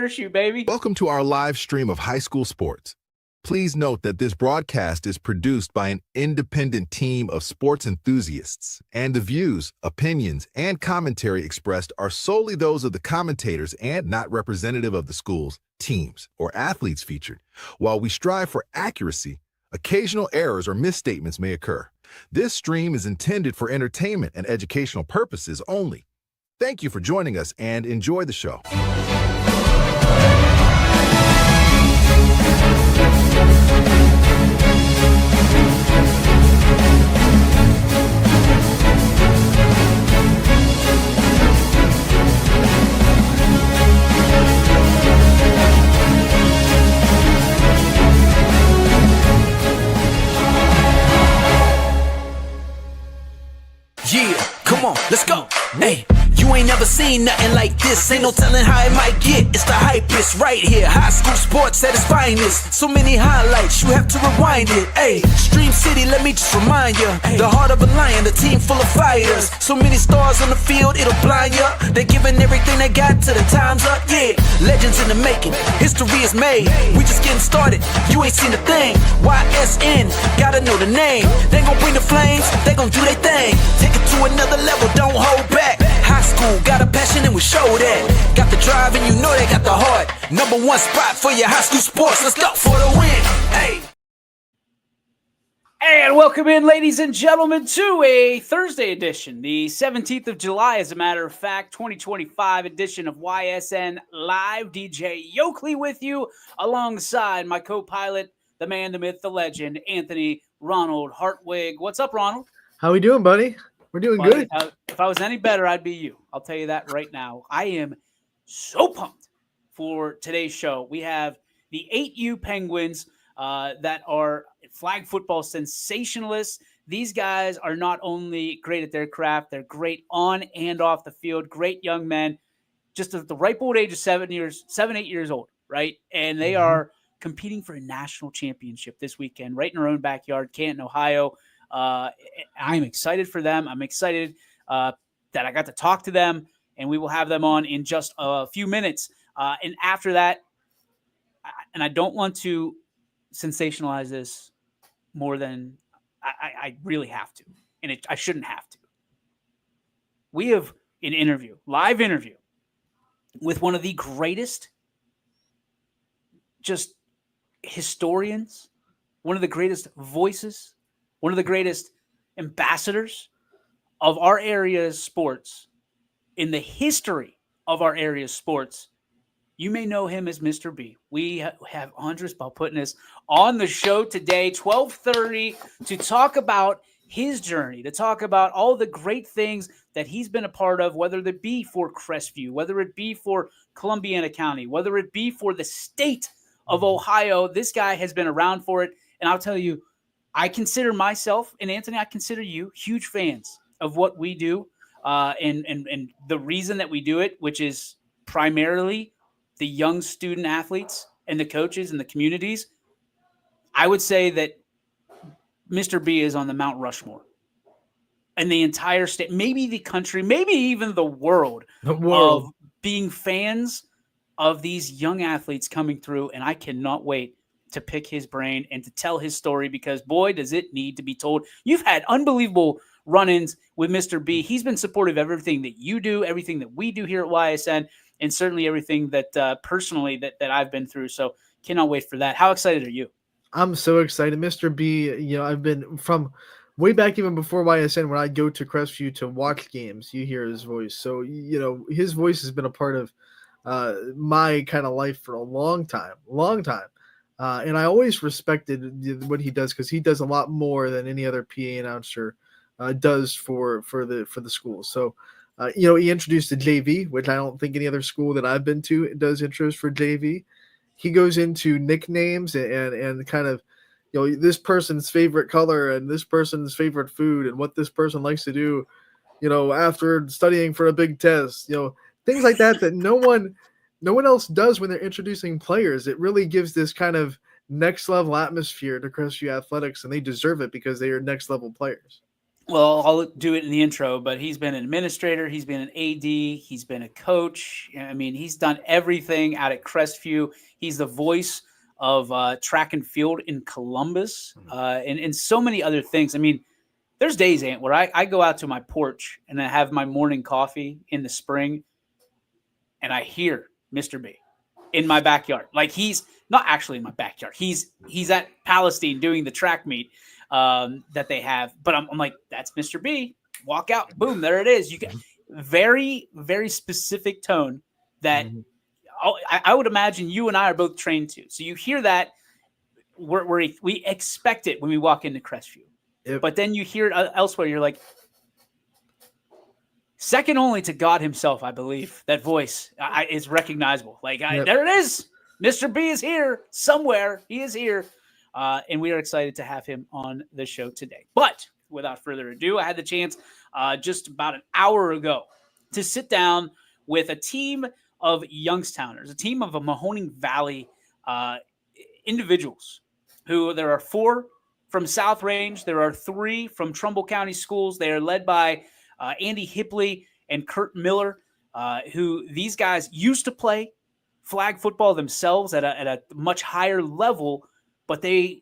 parachute, baby. Welcome to our live stream of high school sports. Please note that this broadcast is produced by an independent team of sports enthusiasts, and the views, opinions, and commentary expressed are solely those of the commentators and not representative of the schools, teams, or athletes featured. While we strive for accuracy, occasional errors or misstatements may occur. This stream is intended for entertainment and educational purposes only. Thank you for joining us and enjoy the show. Yeah, come on, let's go. Hey, you ain't never seen nothing like this. Ain't no telling how it might get. It's the hypest right here. High school sports at its finest. So many highlights, you have to rewind it. Hey, Stream City, let me just remind you. The heart of a lion, the team full of fighters. So many stars on the field, it'll blind you. They're giving everything they got till the time's up. Yeah, legends in the making. History is made. We just getting started. You ain't seen a thing. YSN, gotta know the name. They gon' bring the flames. They gon' do their thing. Take it to another level. Don't hold back. High school, got a passion and we show that. Got the drive and you know they got the heart. Number one spot for your high school sports. Let's go for the win. Hey. And welcome in, ladies and gentlemen, to a Thursday edition, the 17th of July, as a matter of fact, 2025 edition of YSN Live. DJ Yoakley with you, alongside my co-pilot, the man, the myth, the legend, Anthony Ronald Hartwig. What's up, Ronald? How we doing, buddy? We're doing good. If I was any better, I'd be you. I'll tell you that right now. I am so pumped for today's show. We have the 8U Penguins that are flag football sensationalists. These guys are not only great at their craft, they're great on and off the field. Great young men, just at the ripe old age of 7, 8 years old, right? And they are competing for a national championship this weekend, right in our own backyard, Canton, Ohio. I'm excited for them. I'm excited that I got to talk to them, and we will have them on in just a few minutes. And after that, and I don't want to sensationalize this more than I really have to, and I shouldn't have to. We have an interview, live interview, with one of the greatest just historians, one of the greatest voices, one of the greatest ambassadors of our area's sports in the history of our area's sports. You may know him as Mr. B. We have Andres Balputnis on the show today, 12:30, to talk about his journey, to talk about all the great things that he's been a part of, whether it be for Crestview, whether it be for Columbiana County, whether it be for the state of Ohio. This guy has been around for it, and I'll tell you, I consider myself, and Anthony, I consider you, huge fans of what we do, and the reason that we do it, which is primarily the young student athletes and the coaches and the communities. I would say that Mr. B is on the Mount Rushmore and the entire state, maybe the country, maybe even the world of being fans of these young athletes coming through. And I cannot wait to pick his brain and to tell his story, because boy, does it need to be told. You've had unbelievable run-ins with Mr. B. He's been supportive of everything that you do, everything that we do here at YSN, and certainly everything that personally that I've been through. So cannot wait for that. How excited are you? I'm so excited. Mr. B, I've been from way back even before YSN, when I go to Crestview to watch games, you hear his voice. So, his voice has been a part of my kind of life for a long time. And I always respected what he does, because he does a lot more than any other PA announcer does for the school. So, he introduced the JV, which I don't think any other school that I've been to does intros for JV. He goes into nicknames and kind of, this person's favorite color and this person's favorite food and what this person likes to do, after studying for a big test, things like that no one else does when they're introducing players. It really gives this kind of next level atmosphere to Crestview athletics, and they deserve it because they are next level players. well, I'll do it in the intro, but he's been an administrator, he's been an AD, he's been a coach. I mean, he's done everything out at Crestview. He's the voice of track and field in Columbus, and so many other things. I mean, there's days, Ant, where I go out to my porch and I have my morning coffee in the spring, and I hear Mr. B in my backyard. Like, he's not actually in my backyard. He's at Palestine doing the track meet that they have. But I'm like, that's Mr. B. Walk out, boom, there it is. You get very, very specific tone that I would imagine you and I are both trained to. So you hear that, we expect it when we walk into Crestview. Yep. But then you hear it elsewhere. You're like, second only to God himself, I believe. That voice is recognizable. Like, there it is. Mr. B is here somewhere. He is here. And we are excited to have him on the show today. But without further ado, I had the chance just about an hour ago to sit down with a team of Youngstowners, a team of Mahoning Valley individuals who there are 4 from South Range. There are 3 from Trumbull County Schools. They are led by Andy Hipley and Kurt Miller, who these guys used to play flag football themselves at a much higher level, but they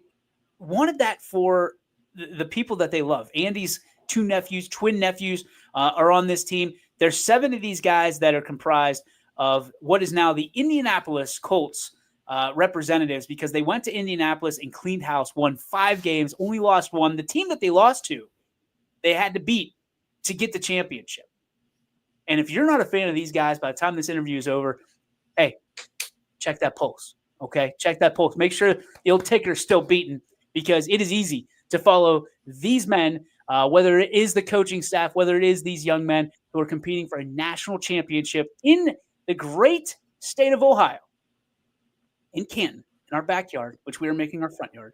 wanted that for the people that they love. Andy's twin nephews, are on this team. There's 7 of these guys that are comprised of what is now the Indianapolis Colts representatives, because they went to Indianapolis and cleaned house, won 5 games, only lost 1. The team that they lost to, they had to beat to get the championship. And if you're not a fan of these guys, by the time this interview is over, hey, check that pulse, okay? Check that pulse. Make sure the old ticker's still beating, because it is easy to follow these men, whether it is the coaching staff, whether it is these young men who are competing for a national championship in the great state of Ohio, in Canton, in our backyard, which we are making our front yard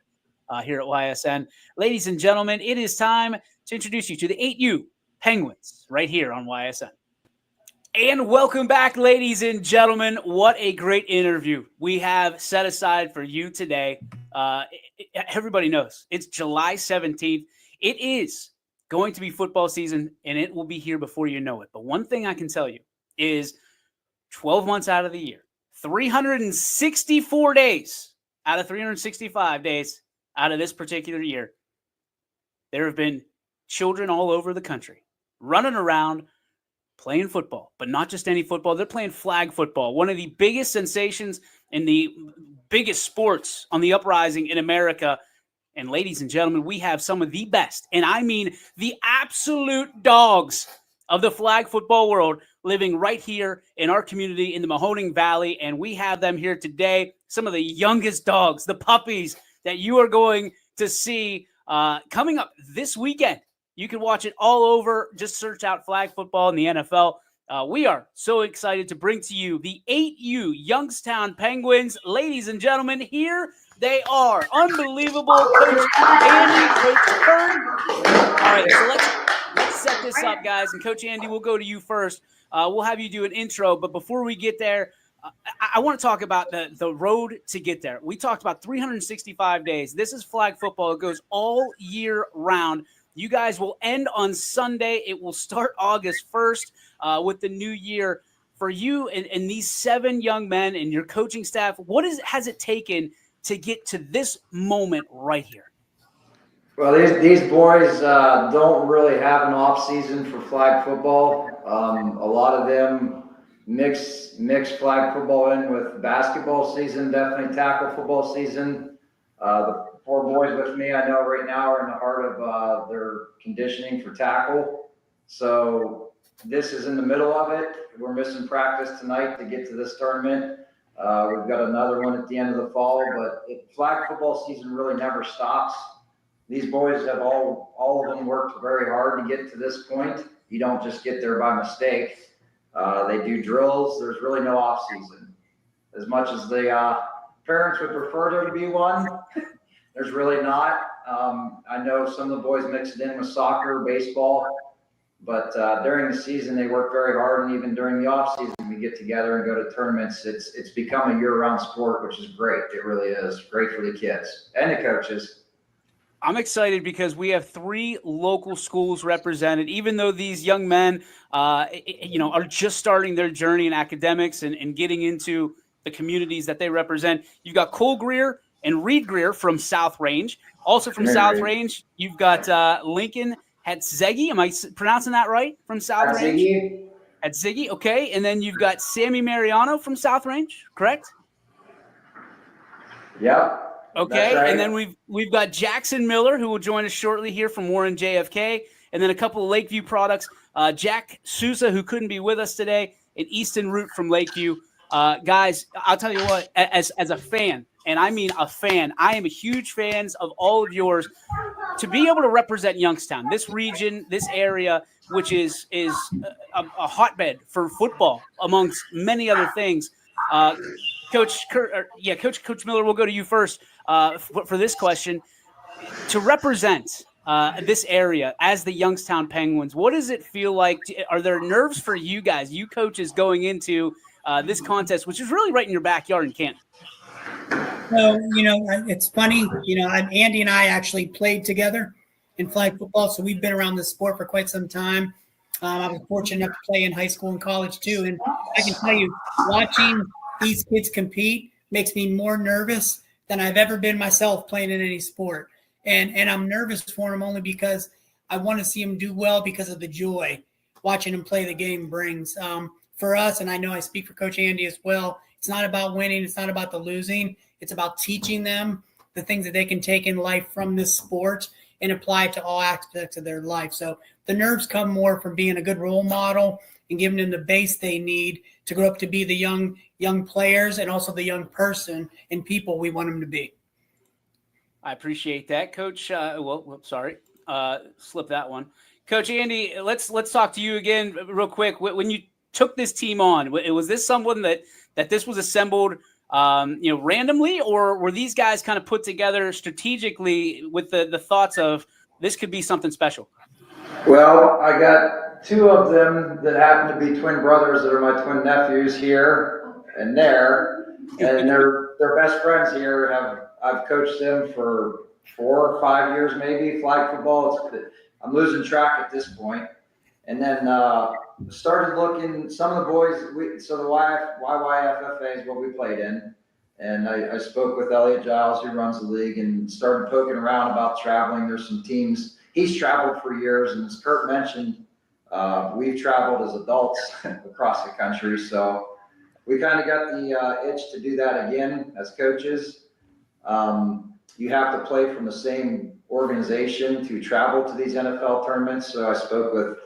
here at YSN. Ladies and gentlemen, it is time to introduce you to the 8U Penguins right here on YSN. And welcome back, ladies and gentlemen. What a great interview we have set aside for you today. Everybody knows it's July 17th. It is going to be football season, and it will be here before you know it. But one thing I can tell you is 12 months out of the year, 364 days out of 365 days out of this particular year, there have been children all over the country running around playing football, but not just any football. They're playing flag football, one of the biggest sensations in the biggest sports on the uprising in America. And ladies and gentlemen, we have some of the best, and I mean the absolute dogs of the flag football world living right here in our community in the Mahoning Valley. And we have them here today, some of the youngest dogs, the puppies that you are going to see coming up this weekend. You can watch it all over. Just search out flag football in the NFL. We are so excited to bring to you the 8U Youngstown Penguins. Ladies and gentlemen, here they are. Unbelievable. Coach Andy, Coach Kurt. All right, so let's set this up, guys. And Coach Andy, we'll go to you first. We'll have you do an intro. But before we get there, I want to talk about the road to get there. We talked about 365 days. This is flag football. It goes all year round. You guys will end on Sunday. It will start August 1st with the new year. For you and these 7 young men and your coaching staff, what has it taken to get to this moment right here? Well, these boys don't really have an off season for flag football. A lot of them mix flag football in with basketball season, definitely tackle football season. The 4 boys with me, I know right now, are in the heart of their conditioning for tackle. So this is in the middle of it. We're missing practice tonight to get to this tournament. We've got another one at the end of the fall, but flag football season really never stops. These boys have all of them worked very hard to get to this point. You don't just get there by mistake. They do drills. There's really no off season. As much as the parents would prefer there to be one, there's really not. I know some of the boys mix it in with soccer, baseball, but during the season they work very hard, and even during the off season we get together and go to tournaments. It's become a year-round sport, which is great. It really is great for the kids and the coaches. I'm excited because we have 3 local schools represented. Even though these young men, are just starting their journey in academics and getting into the communities that they represent. You've got Cole Greer and Reed Greer from South Range. Also from South Range, you've got Lincoln Hatzegi. Am I pronouncing that right? From South Range? Hatzegi, okay. And then you've got Sammy Mariano from South Range, correct? Yep. Okay, Right. and then we've got Jackson Miller, who will join us shortly here from Warren JFK, and then a couple of Lakeview products. Jack Sousa, who couldn't be with us today, and Easton Root from Lakeview. Guys, I'll tell you what, as a fan, and I mean a fan, I am a huge fan of all of yours. To be able to represent Youngstown, this region, this area, which is a hotbed for football, amongst many other things. Coach Miller, we'll go to you first for this question. To represent this area as the Youngstown Penguins, what does it feel like? Are there nerves for you guys, you coaches, going into this contest, which is really right in your backyard in Canton? So, it's funny, Andy and I actually played together in flag football, so we've been around the sport for quite some time. I was fortunate enough to play in high school and college too, and I can tell you, watching these kids compete makes me more nervous than I've ever been myself playing in any sport. And I'm nervous for them only because I want to see them do well because of the joy watching them play the game brings. For us, and I know I speak for Coach Andy as well, it's not about winning. It's not about the losing. It's about teaching them the things that they can take in life from this sport and apply it to all aspects of their life. So the nerves come more from being a good role model and giving them the base they need to grow up to be the young players and also the young person and people we want them to be. I appreciate that, Coach. Slip that one. Coach Andy, let's talk to you again real quick. When you took this team on, was this someone that this was assembled randomly, or were these guys kind of put together strategically with the thoughts of this could be something special? Well, I got 2 of them that happen to be twin brothers that are my twin nephews here and there, and they're best friends here. I've coached them for 4 or 5 years, maybe flag football. I'm losing track at this point. And then started looking. Some of the boys. The YYFFA is what we played in, and I spoke with Elliot Giles, who runs the league, and started poking around about traveling. There's some teams. He's traveled for years, and as Kurt mentioned, we've traveled as adults across the country. So we kind of got the itch to do that again as coaches. You have to play from the same organization to travel to these NFL tournaments. So I spoke with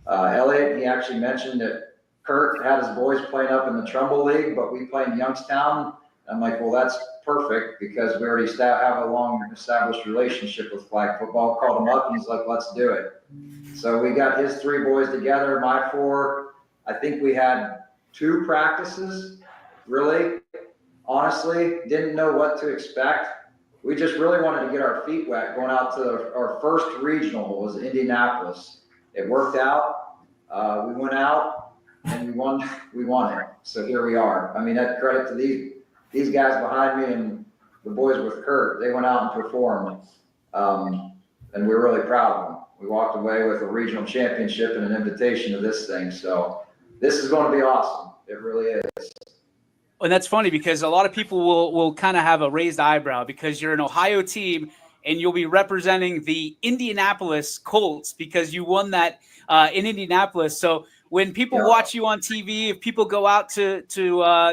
Elliot. He actually mentioned that Kurt had his boys playing up in the Trumbull League, but we play in Youngstown. I'm like, well, that's perfect because we already have a long established relationship with flag football. Called him up and he's like, let's do it. So we got his 3 boys together, my 4. I think we had 2 practices, really. Honestly, didn't know what to expect. We just really wanted to get our feet wet going out to our first regional was Indianapolis. It worked out. We went out and we won it. So here we are. I mean, that credit to these guys behind me and the boys with Kurt. They went out and performed, and we're really proud of them. We walked away with a regional championship and an invitation to this thing. So this is going to be awesome. It really is. And that's funny because a lot of people will kind of have a raised eyebrow because you're an Ohio team and you'll be representing the Indianapolis Colts because you won that in Indianapolis. So when people watch you on TV, if people go out to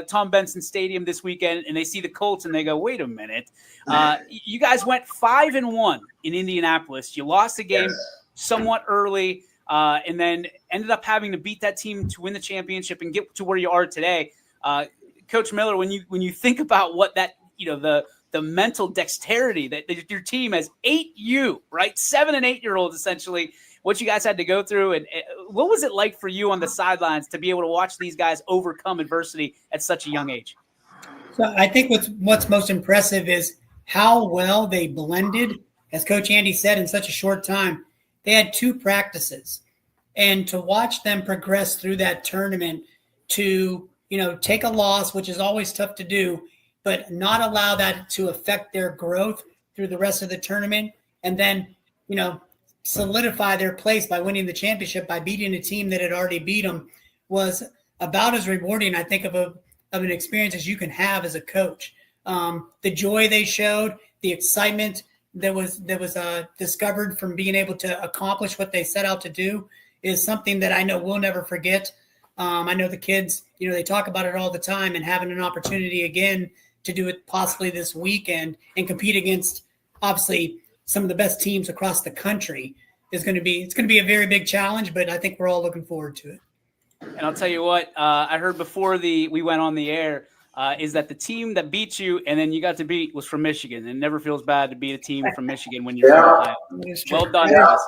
Tom Benson Stadium this weekend and they see the Colts and they go, wait a minute, you guys went 5-1 in Indianapolis. You lost the game somewhat early and then ended up having to beat that team to win the championship and get to where you are today. Coach Miller, when you think about what that, the mental dexterity that your team has 8U, right? 7 and 8-year-olds, essentially, what you guys had to go through. And what was it like for you on the sidelines to be able to watch these guys overcome adversity at such a young age? So I think what's most impressive is how well they blended, as Coach Andy said, in such a short time. They had 2 practices. And to watch them progress through that tournament to, take a loss, which is always tough to do, but not allow that to affect their growth through the rest of the tournament and then, solidify their place by winning the championship, by beating a team that had already beat them, was about as rewarding, I think, of an experience as you can have as a coach. The joy they showed, the excitement that was discovered from being able to accomplish what they set out to do is something that I know we'll never forget. I know the kids, they talk about it all the time, and having an opportunity again to do it possibly this weekend and compete against, obviously, some of the best teams across the country it's going to be a very big challenge, but I think we're all looking forward to it. And I'll tell you what, I heard before we went on the air, is that the team that beat you and then you got to beat was from Michigan. And it never feels bad to beat a team from Michigan when you're from Ohio. Well done, guys.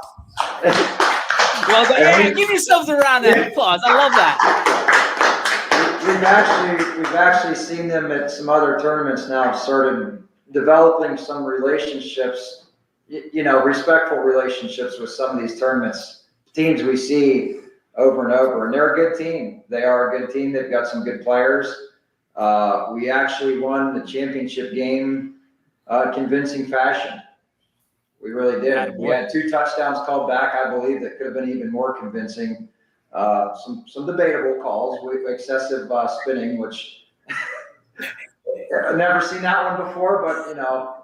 Well done. Hey, give yourselves a round of applause. I love that. We've actually seen them at some other tournaments now, started developing some relationships, respectful relationships with some of these tournaments, teams we see over and over, and they're a good team. They are a good team. They've got some good players. We actually won the championship game convincing fashion. We really did. We had 2 touchdowns called back, I believe, that could have been even more convincing. Some debatable calls with excessive spinning, which I've never seen that one before, but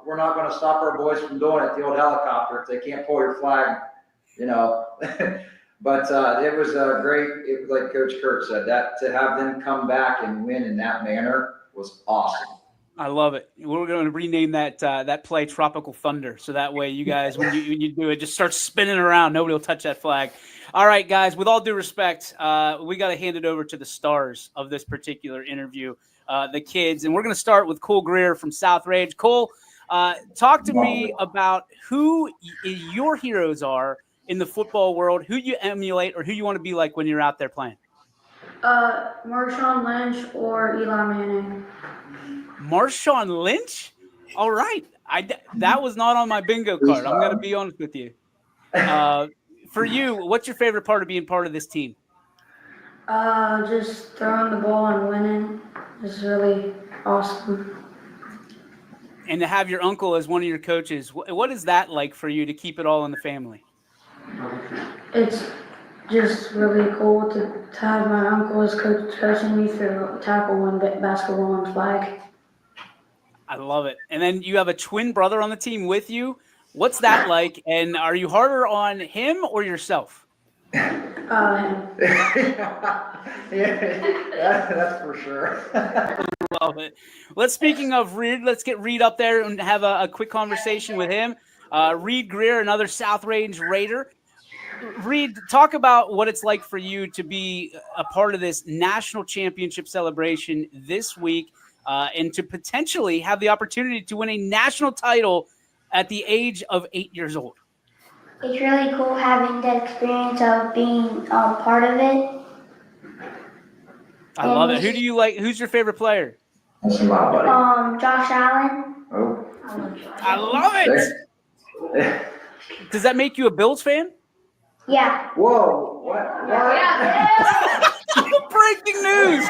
we're not going to stop our boys from doing it. The old helicopter, if they can't pull your flag, But it was great. Like Coach Kurt said, that to have them come back and win in that manner was awesome. I love it. We're going to rename that play Tropical Thunder, so that way you guys, when you do it, just start spinning around. Nobody will touch that flag. All right, guys. With all due respect, we got to hand it over to the stars of this particular interview, the kids, and we're going to start with Cole Greer from South Range. Cole, talk to me about who your heroes are in the football world, who you emulate or who you want to be like when you're out there playing. Marshawn Lynch or Eli Manning. Marshawn Lynch? All right. That was not on my bingo card. I'm going to be honest with you. For you, what's your favorite part of being part of this team? Just throwing the ball and winning is really awesome. And to have your uncle as one of your coaches, what is that like for you to keep it all in the family? It's just really cool to have my uncle as coaching me through tackle and basketball and flag. I love it. And then you have a twin brother on the team with you. What's that like? And are you harder on him or yourself? Him. Yeah, that's for sure. Love it. Speaking of Reed, let's get Reed up there and have a quick conversation with him. Reed Greer, another South Range Raider. Reed, talk about what it's like for you to be a part of this national championship celebration this week and to potentially have the opportunity to win a national title at the age of 8 years old. It's really cool having the experience of being part of it. I love it. Who do you like? Who's your favorite player? That's a lot, buddy. Josh Allen. Oh. I love it. Does that make you a Bills fan? Yeah. Whoa. What? Breaking news.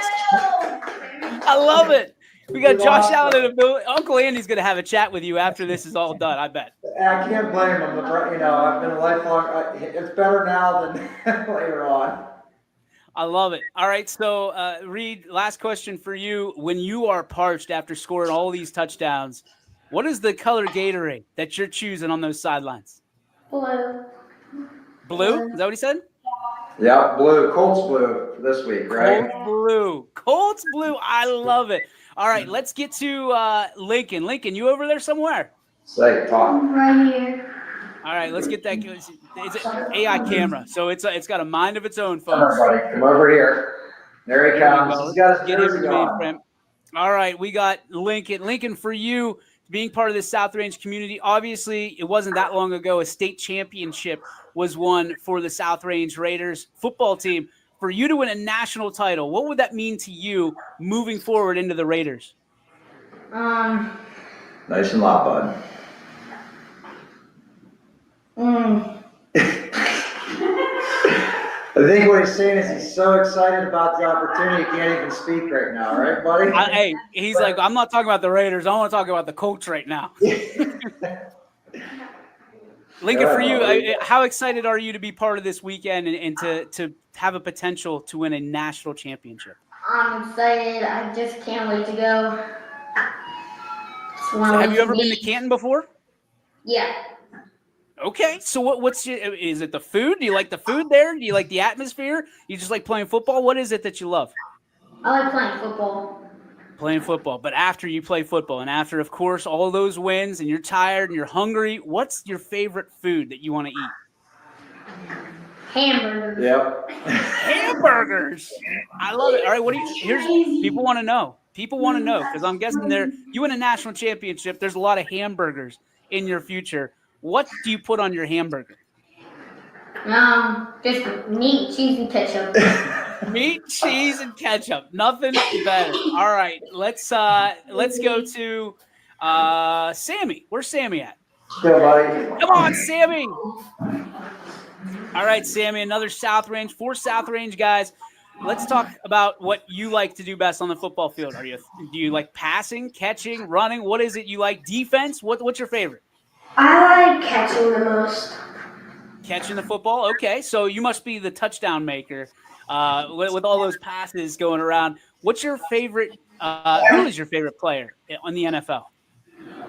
I love it. We got Josh Allen and a Bill. Uncle Andy's going to have a chat with you after this is all done, I bet. I can't blame him. I've been a lifelong. It's better now than later on. I love it. All right, so Reed, last question for you. When you are parched after scoring all these touchdowns, what is the color Gatorade that you're choosing on those sidelines? Blue. Blue? Is that what he said? Yeah, blue. Colts blue this week, right? Colts blue. Colts blue. I love it. All right, let's get to Lincoln. Lincoln, you over there somewhere? Say, talk. Right here. All right, let's get that. It's an AI camera, so it's got a mind of its own, Come folks. on, buddy. Come over here. There he comes. He's got his Get him jersey the on. mainframe. All right, we got Lincoln. Lincoln, for you, being part of this South Range community, obviously it wasn't that long ago a state championship was won for the South Range Raiders football team. For you to win a national title, what would that mean to you moving forward into the Raiders? Nice and loud, bud. I think what he's saying is he's so excited about the opportunity he can't even speak right now, right, buddy? Hey, he's like, I'm not talking about the Raiders. I want to talk about the Colts right now. Lincoln, for you, buddy. how excited are you to be part of this weekend and to have a potential to win a national championship? I'm excited. I just can't wait to go. Just So wanna have wait you to ever been to meet. Canton before? Yeah. Okay, so what's your, is it the food? Do you like the food there? Do you like the atmosphere? You just like playing football? What is it that you love? I like playing football. Playing football. But after you play football and after, of course, all those wins and you're tired and you're hungry, what's your favorite food that you want to eat? Hamburgers. Yep. Hamburgers. I love it. All right, here's people want to know. People want to know because I'm guessing you win a national championship. There's a lot of hamburgers in your future. What do you put on your hamburger? Just meat, cheese, and ketchup. Meat, cheese, and ketchup. Nothing better. All right, let's go to Sammy. Where's Sammy at? Go, buddy. Come on, Sammy. All right, Sammy, another South Range, 4 South Range guys. Let's talk about what you like to do best on the football field. Do you like passing, catching, running? What is it you like? Defense? What's your favorite? I like catching the most. Catching the football? Okay, so you must be the touchdown maker with all those passes going around. What's your favorite who is your favorite player on the NFL?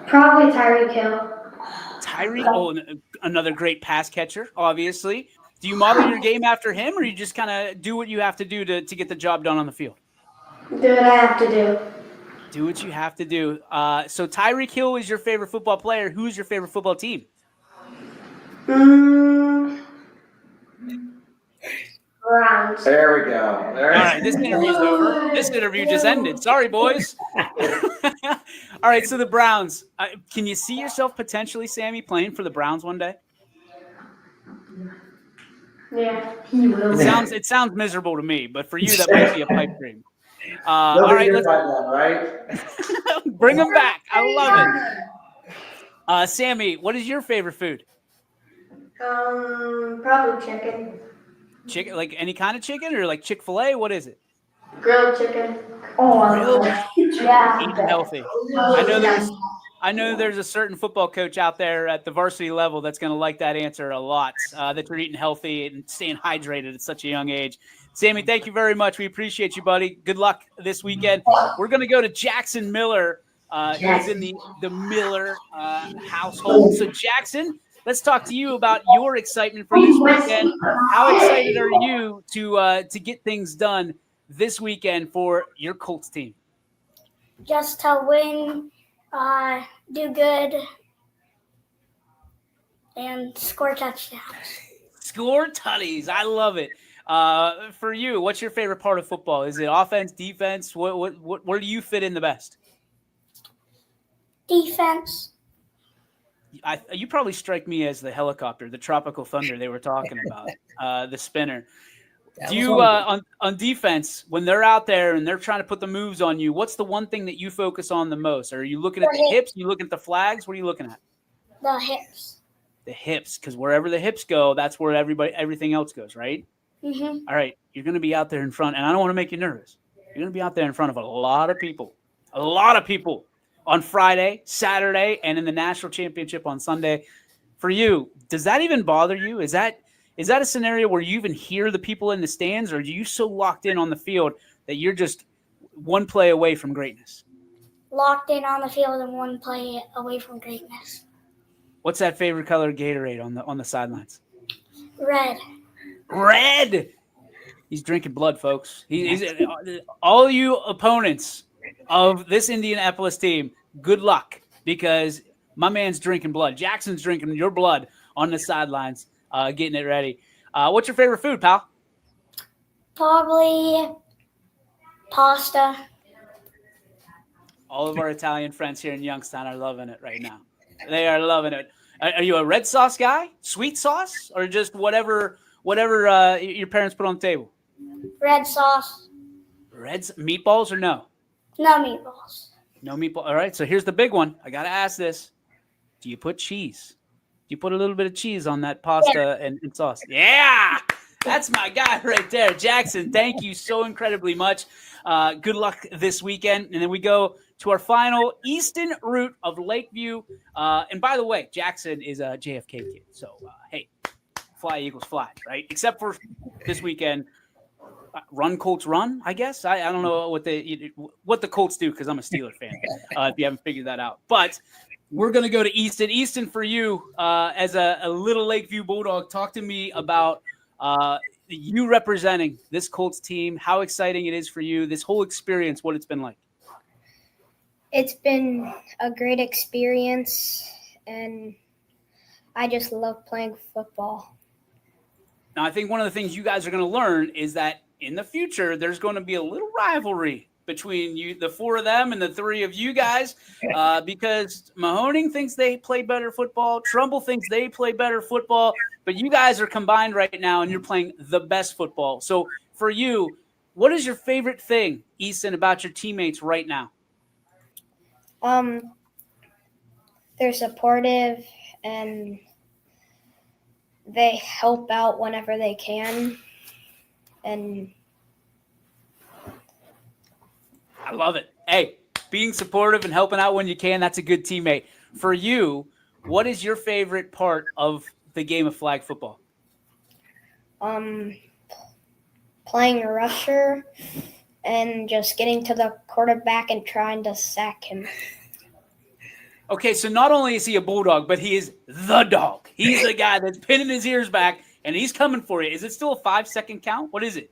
Probably Tyreek Hill. Tyreek, another great pass catcher, obviously. Do you model your game after him, or you just kind of do what you have to do to get the job done on the field? Do what I have to do. Do what you have to do. So Tyreek Hill is your favorite football player. Who's your favorite football team? Browns. There we go. All right, this interview's over. This interview just ended. Sorry, boys. All right, so the Browns. Can you see yourself potentially, Sammy, playing for the Browns one day? Yeah, he will. It sounds miserable to me, but for you, that might be a pipe dream. All right, let's bring them back. I love it. Sammy, what is your favorite food? Probably chicken. Chicken, like any kind of chicken, or like Chick-fil-A? What is it? Grilled chicken. Oh, I love that. Yeah. Eating healthy. I know there's a certain football coach out there at the varsity level that's going to like that answer a lot, that you're eating healthy and staying hydrated at such a young age. Sammy, thank you very much. We appreciate you, buddy. Good luck this weekend. We're going to go to Jackson Miller. He's in the Miller household. So, Jackson, let's talk to you about your excitement for this weekend. How excited are you to get things done this weekend for your Colts team? Just to win, do good, and score touchdowns. Score tutties. I love it. For you, what's your favorite part of football? Is it offense, defense? Where do you fit in the best? Defense. You probably strike me as the helicopter, the tropical thunder they were talking about, the spinner. Do you on defense, when they're out there and they're trying to put the moves on you, what's the one thing that you focus on the most? Are you looking at the hips? Are you looking at the flags? What are you looking at? The hips. The hips, because wherever the hips go, that's where everything else goes, right? Mm-hmm. All right, you're going to be out there in front, and I don't want to make you nervous. You're going to be out there in front of a lot of people on Friday, Saturday, and in the national championship on Sunday. For you, does that even bother you? Is that a scenario where you even hear the people in the stands, or are you so locked in on the field that you're just one play away from greatness? Locked in on the field and one play away from greatness. What's that favorite color Gatorade on the sidelines? Red. Red. He's drinking blood, folks. He's all you opponents of this Indianapolis team, good luck, because my man's drinking blood. Jackson's drinking your blood on the sidelines, getting it ready. What's your favorite food, pal? Probably pasta. All of our Italian friends here in Youngstown are loving it right now. They are loving it. Are you a red sauce guy, sweet sauce, or just whatever your parents put on the table? Red sauce. Meatballs or no? No meatballs. No meatball. All right, so here's the big one. I got to ask this. Do you put cheese? Do you put a little bit of cheese on that pasta and sauce? Yeah! That's my guy right there. Jackson, thank you so incredibly much. Good luck this weekend. And then we go to our final Easton route of Lakeview. And by the way, Jackson is a JFK kid. So, hey, fly Eagles fly, right? Except for this weekend. Run Colts run, I guess. I don't know what the Colts do because I'm a Steeler fan. If you haven't figured that out, but we're gonna go to Easton. Easton, for you as a little Lakeview Bulldog, talk to me about you representing this Colts team. How exciting it is for you. This whole experience, what it's been like. It's been a great experience, and I just love playing football. Now, I think one of the things you guys are going to learn is that in the future, there's going to be a little rivalry between you, the four of them, and the three of you guys, because Mahoning thinks they play better football. Trumbull thinks they play better football, but you guys are combined right now, and you're playing the best football. So for you, what is your favorite thing, Easton, about your teammates right now? They're supportive, and they help out whenever they can. And I love it. Hey, being supportive and helping out when you can, that's a good teammate. For you, what is your favorite part of the game of flag football? playing a rusher and just getting to the quarterback and trying to sack him. Okay, so not only is he a Bulldog, but he is the dog. He's the guy that's pinning his ears back, and he's coming for you. Is it still a 5-second count? What is it?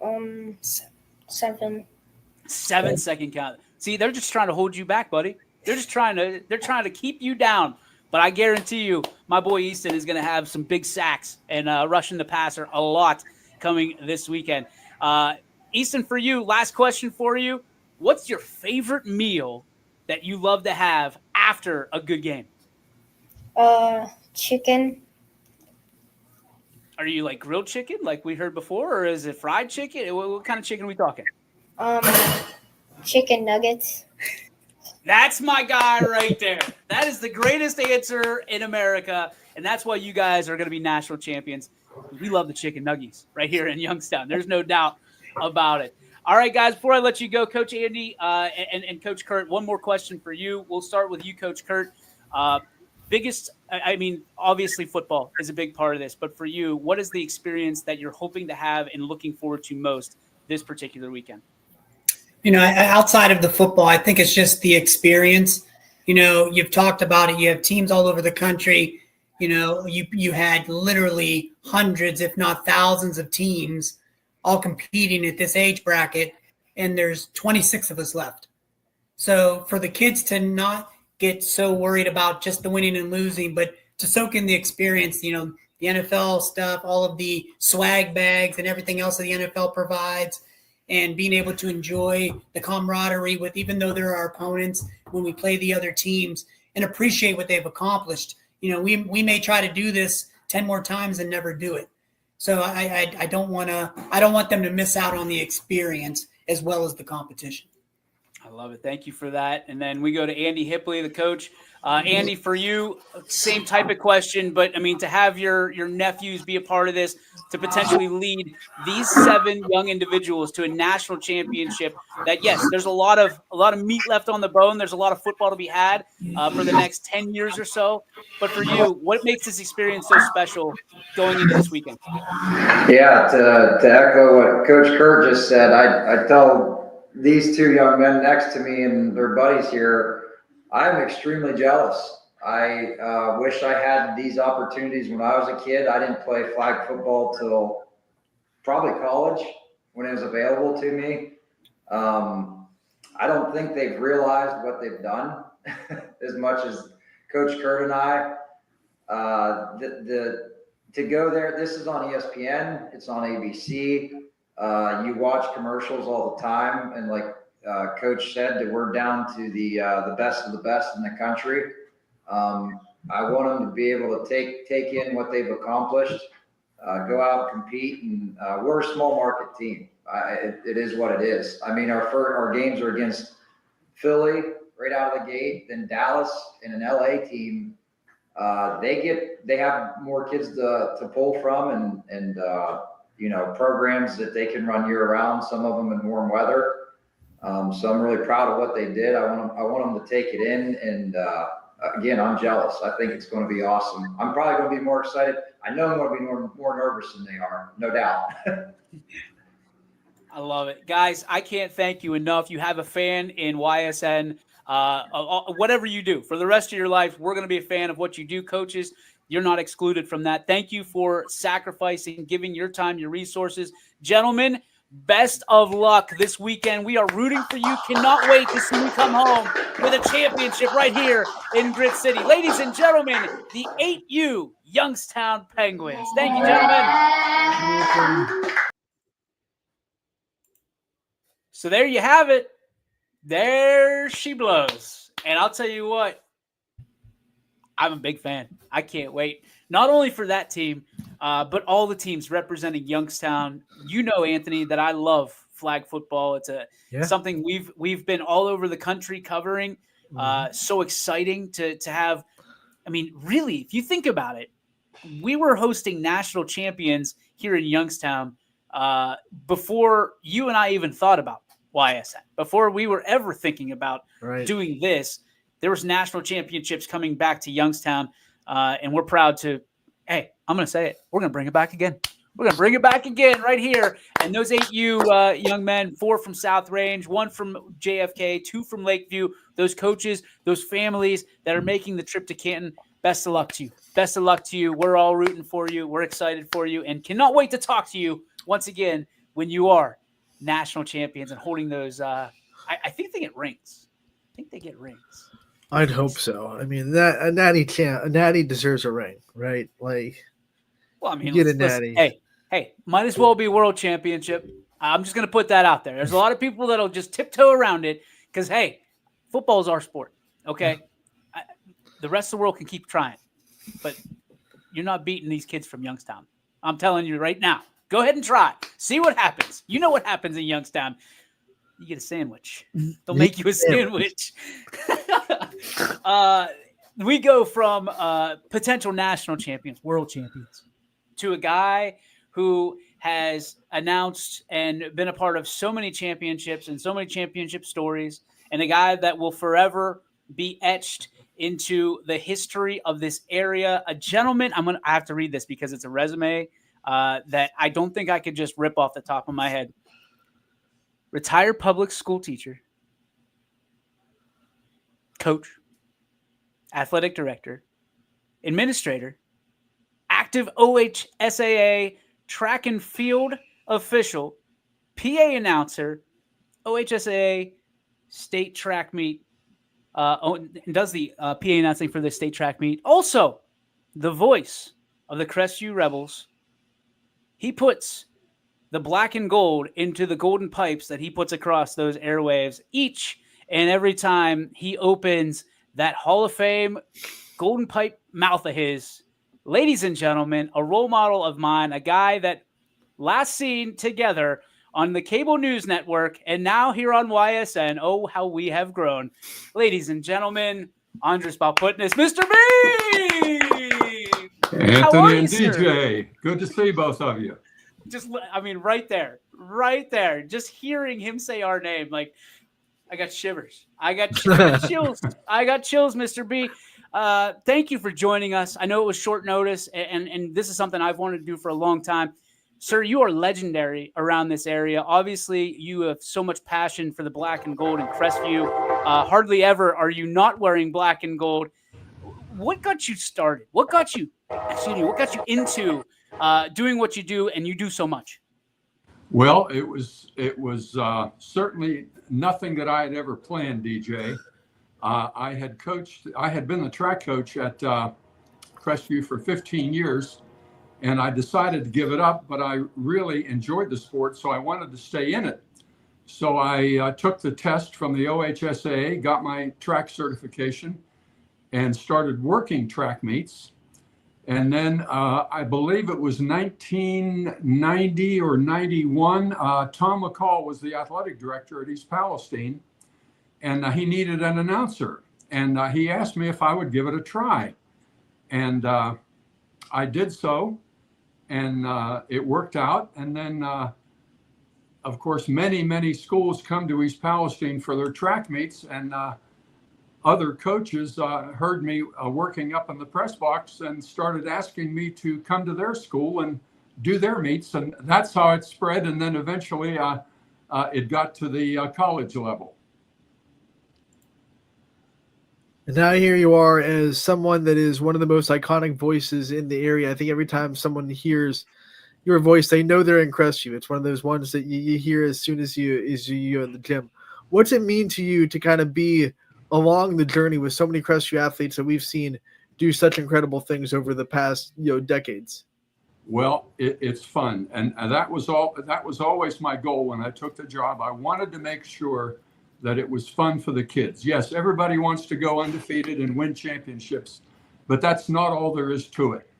7. 7-second count. See, they're just trying to hold you back, buddy. They're trying to keep you down. But I guarantee you, my boy Easton is going to have some big sacks and rushing the passer a lot coming this weekend. Easton, for you, last question for you. What's your favorite meal that you love to have after a good game? Chicken. Are you like grilled chicken like we heard before, or is it fried chicken? What kind of chicken are we talking? Chicken nuggets. That's my guy right there. That is the greatest answer in America, and that's why you guys are going to be national champions. We love the chicken nuggies right here in Youngstown. There's no doubt about it. All right, guys, before I let you go, Coach Andy and Coach Kurt, one more question for you. We'll start with you, Coach Kurt. Obviously football is a big part of this, but for you, what is the experience that you're hoping to have and looking forward to most this particular weekend? Outside of the football, I think it's just the experience. You've talked about it. You have teams all over the country. You had literally hundreds, if not thousands of teams all competing at this age bracket, and there's 26 of us left. So for the kids to not get so worried about just the winning and losing, but to soak in the experience, the NFL stuff, all of the swag bags and everything else that the NFL provides, and being able to enjoy the camaraderie with, even though they're our opponents, when we play the other teams, and appreciate what they've accomplished. We may try to do this 10 more times and never do it. So I don't want them to miss out on the experience as well as the competition. I love it. Thank you for that. And then we go to Andy Hipley, the coach. Andy, for you, same type of question, but to have your nephews be a part of this, to potentially lead these 7 young individuals to a national championship. That, yes, there's a lot of meat left on the bone. There's a lot of football to be had for the next 10 years or so. But for you, what makes this experience so special going into this weekend? Yeah, to echo what Coach Kurt just said, I tell these 2 young men next to me and their buddies here, I'm extremely jealous. I wish I had these opportunities when I was a kid. I didn't play flag football till probably college when it was available to me. I don't think they've realized what they've done as much as Coach Kurt and I. To go there, this is on ESPN, it's on ABC. You watch commercials all the time, and like Coach said, that we're down to the best of the best in the country. I want them to be able to take in what they've accomplished, go out and compete, and we're a small market team. It is what it is. Our games are against Philly right out of the gate, then Dallas, and an LA team. They have more kids to pull from, and programs that they can run year round. Some of them in warm weather. So I'm really proud of what they did. I want them to take it in. And again, I'm jealous. I think it's going to be awesome. I'm probably going to be more excited. I know I'm going to be more nervous than they are, no doubt. I love it. Guys, I can't thank you enough. You have a fan in YSN. Whatever you do for the rest of your life, we're going to be a fan of what you do. Coaches, you're not excluded from that. Thank you for sacrificing, giving your time, your resources. Gentlemen, best of luck this weekend. We are rooting for you. Cannot wait to see you come home with a championship right here in Grit City. Ladies and gentlemen, the 8U Youngstown Penguins. Thank you, gentlemen. So there you have it. There she blows. And I'll tell you what, I'm a big fan. I can't wait. Not only for that team, but all the teams representing Youngstown. You know, Anthony, that I love flag football. It's something we've been all over the country covering. So exciting to have. I mean, really, if you think about it, we were hosting national champions here in Youngstown before you and I even thought about YSN. Before we were ever thinking about doing this, there was national championships coming back to Youngstown, and we're proud to, hey, I'm going to say it. We're going to bring it back again. We're going to bring it back again right here. And those 8U young men, 4 from South Range, 1 from JFK, 2 from Lakeview, those coaches, those families that are making the trip to Canton, best of luck to you. Best of luck to you. We're all rooting for you. We're excited for you and cannot wait to talk to you once again when you are national champions and holding those. I think they get rings. I think they get rings. I'd hope so. I mean, a natty deserves a ring, right? Like, well, I mean, get a natty. Hey, might as well be world championship. I'm just going to put that out there. There's a lot of people that'll just tiptoe around it because, hey, football is our sport. Okay, the rest of the world can keep trying, but you're not beating these kids from Youngstown. I'm telling you right now. Go ahead and try. See what happens. You know what happens in Youngstown. You get a sandwich. They'll make you a sandwich. We go from potential national champions, world champions, to a guy who has announced and been a part of so many championships and so many championship stories, and a guy that will forever be etched into the history of this area. A gentleman, I have to read this because it's a resume that I don't think I could just rip off the top of my head. Retired public school teacher, coach, athletic director, administrator, active OHSAA track and field official, PA announcer, OHSAA state track meet, does the PA announcing for the state track meet. Also, the voice of the Crestview Rebels. He puts the black and gold into the golden pipes that he puts across those airwaves each and every time he opens that Hall of Fame golden pipe mouth of his. Ladies and gentlemen, a role model of mine, a guy that last seen together on the cable news network and now here on YSN. Oh, how we have grown. Ladies and gentlemen, Andres Balputnis, Mr. B! Anthony and DJ, good to see both of you. Right there. Just hearing him say our name, like, I got shivers. I got chills. I got chills, Mr. B. Thank you for joining us. I know it was short notice, and this is something I've wanted to do for a long time. Sir, you are legendary around this area. Obviously, you have so much passion for the black and gold in Crestview. Hardly ever are you not wearing black and gold. What got you started? What got you into doing what you do, and you do so much? Well, it was certainly nothing that I had ever planned, DJ. I had been the track coach at Crestview for 15 years, and I decided to give it up, but I really enjoyed the sport, so I wanted to stay in it. So I took the test from the OHSAA, got my track certification, and started working track meets. And then I believe it was 1990 or 91, Tom McCall was the athletic director at East Palestine, and he needed an announcer. And he asked me if I would give it a try. And I did so, and it worked out. And then of course, many schools come to East Palestine for their track meets, and other coaches heard me working up in the press box and started asking me to come to their school and do their meets. And that's how it spread. And then eventually it got to the college level. And now here you are as someone that is one of the most iconic voices in the area. I think every time someone hears your voice, they know they're in Crestview. It's one of those ones that you hear as soon as you in the gym. What's it mean to you to kind of be along the journey with so many Crestview athletes that we've seen do such incredible things over the past decades? Well, it's fun, and that was always my goal when I took the job. I wanted to make sure that it was fun for the kids. Yes, everybody wants to go undefeated and win championships, but that's not all there is to it.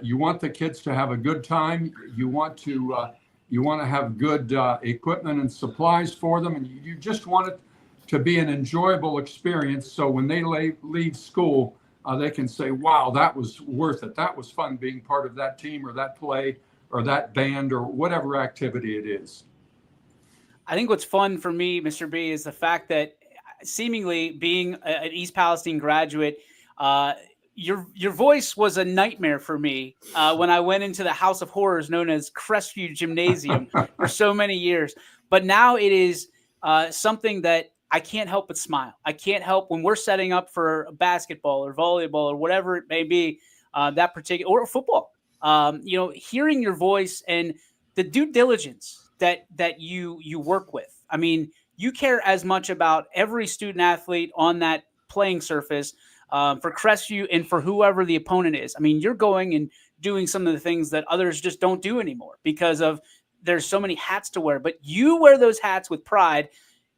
You want the kids to have a good time. You want to have good equipment and supplies for them, and you just want it to be an enjoyable experience. So when they leave school, they can say, wow, that was worth it. That was fun being part of that team or that play or that band or whatever activity it is. I think what's fun for me, Mr. B, is the fact that seemingly being an East Palestine graduate, your voice was a nightmare for me when I went into the house of horrors known as Crestview Gymnasium for so many years. But now it is something that I can't help but smile. I can't help when we're setting up for basketball or volleyball or whatever it may be, that particular, or football. Hearing your voice and the due diligence that you work with. I mean, you care as much about every student athlete on that playing surface for Crestview and for whoever the opponent is. I mean, you're going and doing some of the things that others just don't do anymore because of there's so many hats to wear. But you wear those hats with pride.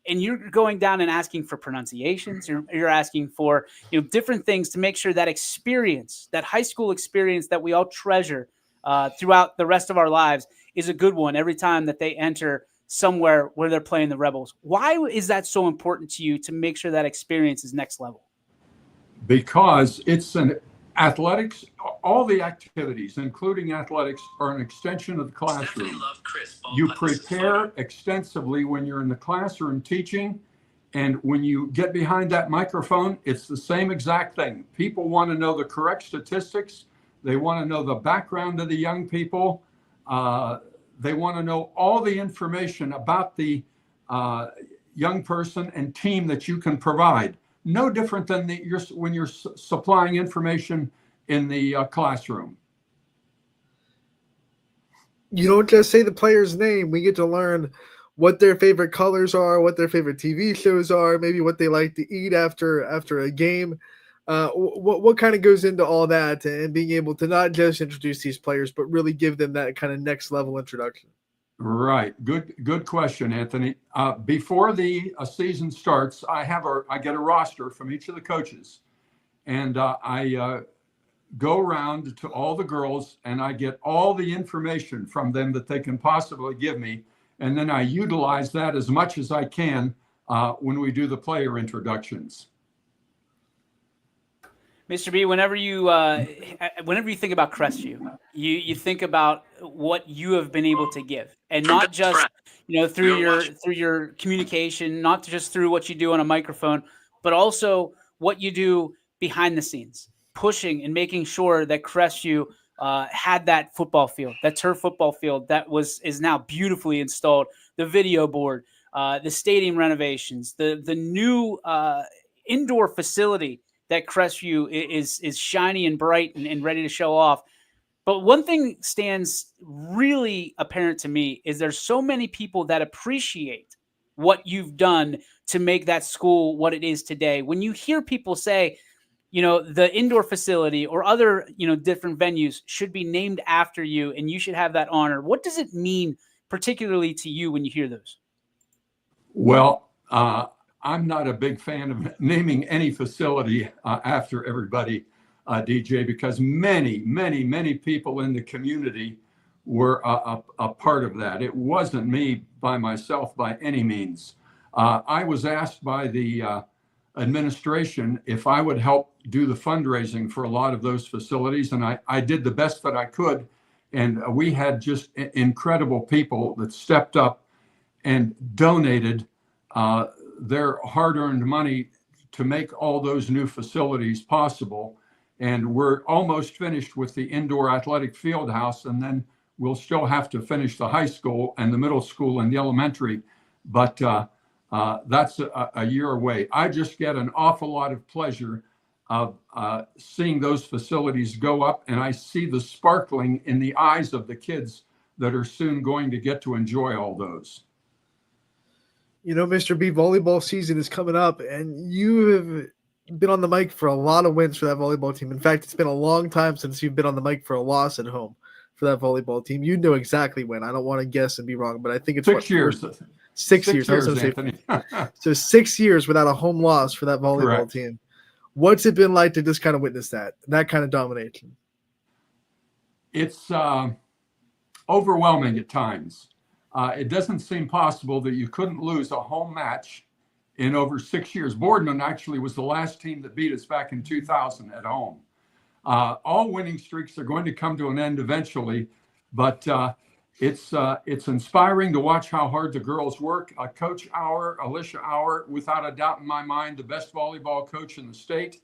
And you're going down and asking for pronunciations. You're asking for different things to make sure that experience, that high school experience that we all treasure throughout the rest of our lives, is a good one every time that they enter somewhere where they're playing the Rebels. Why is that so important to you to make sure that experience is next level? Because it's an athletics, all the activities, including athletics, are an extension of the classroom. You prepare extensively when you're in the classroom teaching, and when you get behind that microphone, it's the same exact thing. People want to know the correct statistics. They want to know the background of the young people. They want to know all the information about the young person and team that you can provide. No different than when you're supplying information in the classroom. You don't just say the player's name. We get to learn what their favorite colors are, what their favorite TV shows are, maybe what they like to eat after a game. What kind of goes into all that and being able to not just introduce these players, but really give them that kind of next level introduction? Right. Good question, Anthony. Before the season starts, I get a roster from each of the coaches, and I go around to all the girls and I get all the information from them that they can possibly give me. And then I utilize that as much as I can when we do the player introductions. Mr. B, whenever you think about Crestview, you think about what you have been able to give, and not just through your communication, not just through what you do on a microphone, but also what you do behind the scenes, pushing and making sure that Crestview had that football field, that turf football field that is now beautifully installed, the video board, the stadium renovations, the new indoor facility that Crestview is shiny and bright and ready to show off. But one thing stands really apparent to me is there's so many people that appreciate what you've done to make that school what it is today. When you hear people say, the indoor facility or other, different venues should be named after you and you should have that honor, what does it mean particularly to you when you hear those? Well, I'm not a big fan of naming any facility after everybody, DJ, because many people in the community were a part of that. It wasn't me by myself by any means. I was asked by the administration if I would help do the fundraising for a lot of those facilities, and I did the best that I could. And we had just incredible people that stepped up and donated their hard-earned money to make all those new facilities possible. And we're almost finished with the indoor athletic field house, and then we'll still have to finish the high school and the middle school and the elementary, but that's a year away. I just get an awful lot of pleasure of seeing those facilities go up, and I see the sparkling in the eyes of the kids that are soon going to get to enjoy all those. You know, Mr. B, volleyball season is coming up, and you have been on the mic for a lot of wins for that volleyball team. In fact, it's been a long time since you've been on the mic for a loss at home for that volleyball team. You know exactly when. I don't want to guess and be wrong, but I think it's 6 years. 6 years. I was going to say, so 6 years without a home loss for that volleyball Correct. team. What's it been like to just kind of witness that kind of domination? It's overwhelming at times. It doesn't seem possible that you couldn't lose a home match in over 6 years. Boardman actually was the last team that beat us back in 2000 at home. All winning streaks are going to come to an end eventually, but it's inspiring to watch how hard the girls work. Coach Alicia Auer, without a doubt in my mind, the best volleyball coach in the state.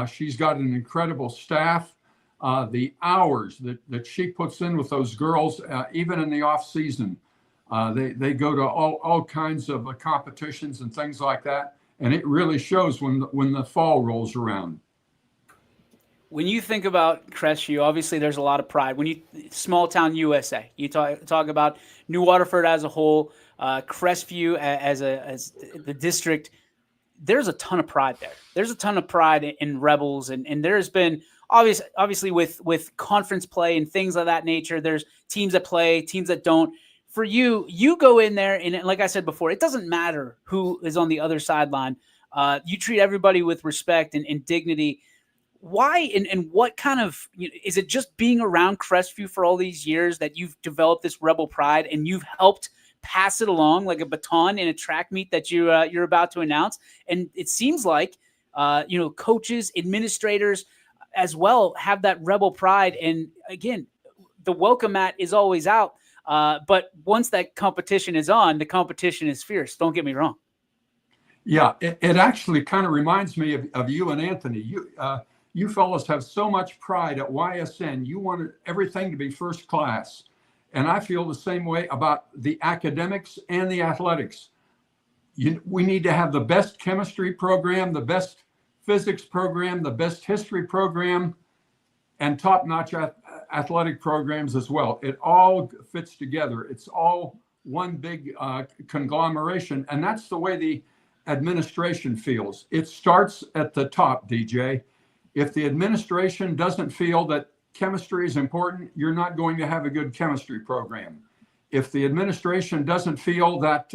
She's got an incredible staff. The hours that she puts in with those girls, even in the off season, they go to all kinds of competitions and things like that, and it really shows when the fall rolls around. When you think about Crestview, obviously there's a lot of pride. When you small town USA, you talk about New Waterford as a whole, Crestview as the district. There's a ton of pride there. There's a ton of pride in Rebels, and there's been obviously with conference play and things of that nature. There's teams that play, teams that don't. For you go in there, and like I said before, it doesn't matter who is on the other sideline. You treat everybody with respect and dignity. Why and what kind of is it just being around Crestview for all these years that you've developed this Rebel pride and you've helped pass it along like a baton in a track meet that you're about to announce? And it seems like coaches, administrators as well have that Rebel pride. And again, the welcome mat is always out, but once that competition is on, the competition is fierce. Don't get me wrong. Yeah, it actually kind of reminds me of you and Anthony. You fellows have so much pride at YSN. You want everything to be first class. And I feel the same way about the academics and the athletics. We need to have the best chemistry program, the best physics program, the best history program, and top-notch athletic programs as well. It all fits together. It's all one big conglomeration. And that's the way the administration feels. It starts at the top, DJ. If the administration doesn't feel that chemistry is important, you're not going to have a good chemistry program. If the administration doesn't feel that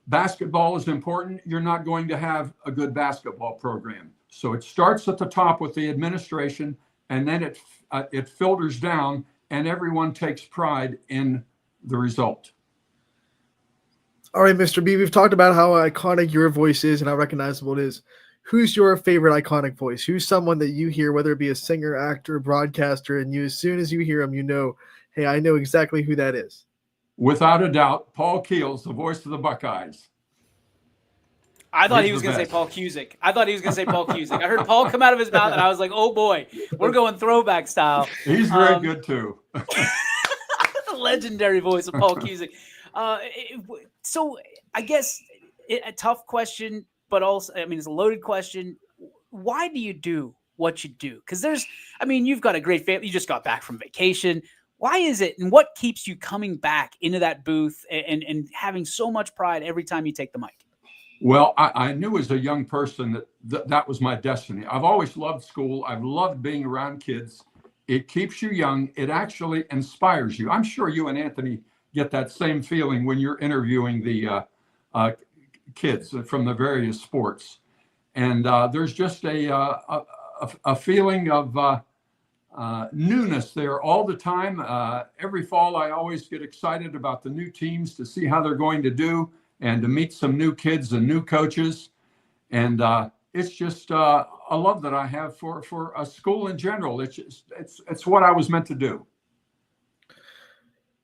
basketball is important, you're not going to have a good basketball program. So it starts at the top with the administration, and then it filters down, and everyone takes pride in the result. All right, Mr. B, we've talked about how iconic your voice is and how recognizable it is. Who's your favorite iconic voice? Who's someone that you hear, whether it be a singer, actor, broadcaster, and as soon as you hear him, hey, I know exactly who that is? Without a doubt, Paul Keels, the voice of the Buckeyes. I thought he was going to say Paul Cusick. I heard Paul come out of his mouth, and I was like, oh, boy, we're going throwback style. He's very good, too. The legendary voice of Paul Cusick. So I guess a tough question, but also, it's a loaded question. Why do you do what you do? Because you've got a great family. You just got back from vacation. Why is it, and what keeps you coming back into that booth and having so much pride every time you take the mic? Well, I knew as a young person that was my destiny. I've always loved school. I've loved being around kids. It keeps you young. It actually inspires you. I'm sure you and Anthony get that same feeling when you're interviewing the kids from the various sports. And there's just a feeling of newness there all the time. Every fall, I always get excited about the new teams to see how they're going to do and to meet some new kids and new coaches. And it's just a love that I have for a school in general. It's what I was meant to do.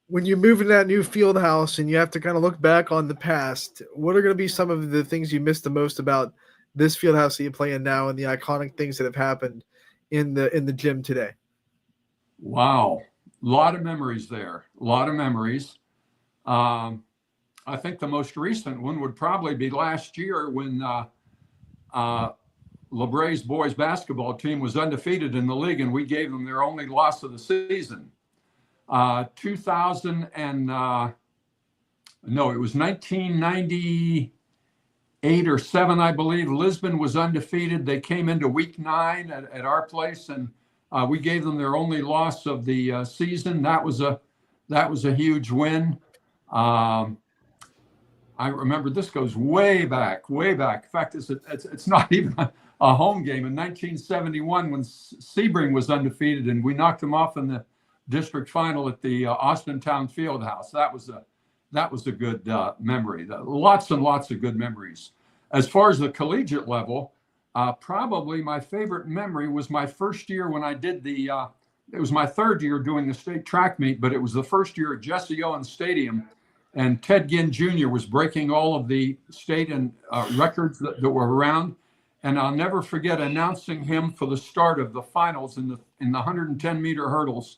When you move into that new field house and you have to kind of look back on the past, what are going to be some of the things you miss the most about this field house that you play in now and the iconic things that have happened in the gym today? Wow. A lot of memories there. A lot of memories. I think the most recent one would probably be last year when LeBray's boys basketball team was undefeated in the league, and we gave them their only loss of the season. 2000 and no, it was 1998 or 7, I believe. Lisbon was undefeated. They came into week 9 at our place, and we gave them their only loss of the season. That was a huge win. I remember this goes way back, way back. In fact, it's not even a home game. In 1971, when Sebring was undefeated, and we knocked them off in the district final at the Austin Town Fieldhouse. That was a good memory. Lots and lots of good memories. As far as the collegiate level, probably my favorite memory was my first year when I did it was my third year doing the state track meet, but it was the first year at Jesse Owens Stadium. And Ted Ginn Jr. was breaking all of the state and records that were around. And I'll never forget announcing him for the start of the finals in the 110-meter hurdles.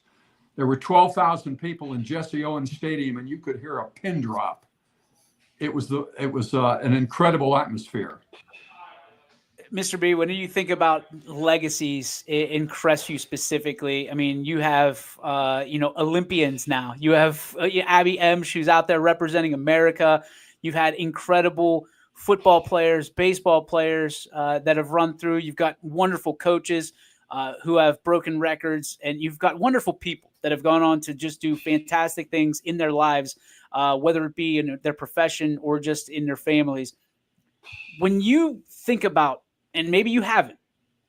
There were 12,000 people in Jesse Owens Stadium, and you could hear a pin drop. It was an incredible atmosphere. Mr. B, when you think about legacies in Crestview specifically, I mean, you have, Olympians now. You have Abby Emsh, who's out there representing America. You've had incredible football players, baseball players that have run through. You've got wonderful coaches who have broken records, and you've got wonderful people that have gone on to just do fantastic things in their lives, whether it be in their profession or just in their families. When you think about, and maybe you haven't,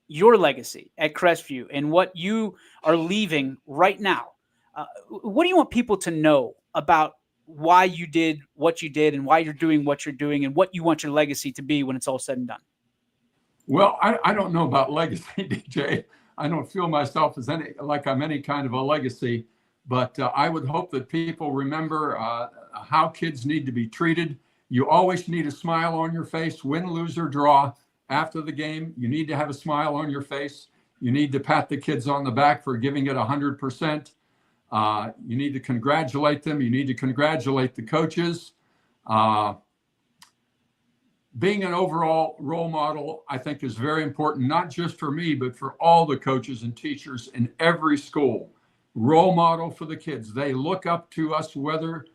your legacy at Crestview and what you are leaving right now, what do you want people to know about why you did what you did and why you're doing what you're doing and what you want your legacy to be when it's all said and done? Well, I don't know about legacy, DJ. I don't feel myself as like I'm any kind of a legacy, but I would hope that people remember how kids need to be treated. You always need a smile on your face, win, lose, or draw. After the game, you need to have a smile on your face. You need to pat the kids on the back for giving it 100%. You need to congratulate them. You need to congratulate the coaches. Being an overall role model, I think, is very important, not just for me, but for all the coaches and teachers in every school. Role model for the kids. They look up to us, whether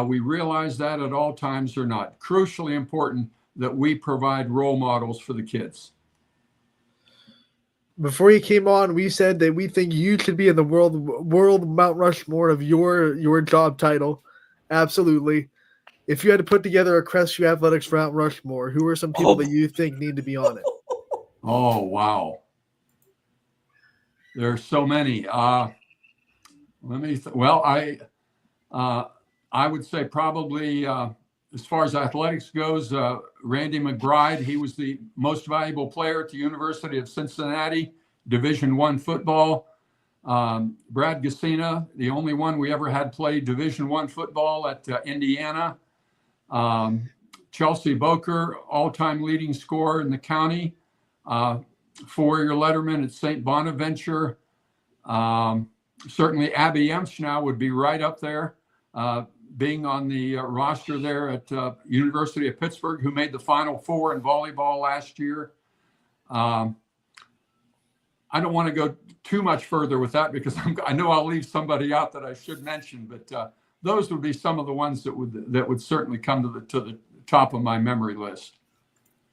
we realize that at all times or not. Crucially important that we provide role models for the kids. Before you came on, we said that we think you should be in the world Mount Rushmore of your job title. Absolutely. If you had to put together a Crestview Athletics Mount Rushmore, who are some people that you think need to be on it? Oh, wow. There are so many. I would say probably as far as athletics goes, Randy McBride. He was the most valuable player at the University of Cincinnati, Division I football. Brad Gassina, the only one we ever had play Division I football at Indiana. Chelsea Boker, all-time leading scorer in the county. Four-year letterman at St. Bonaventure. Certainly Abby Emsh now would be right up there. Being on the roster there at University of Pittsburgh, who made the Final Four in volleyball last year. I don't want to go too much further with that because I know I'll leave somebody out that I should mention, but those would be some of the ones that would certainly come to the top of my memory list.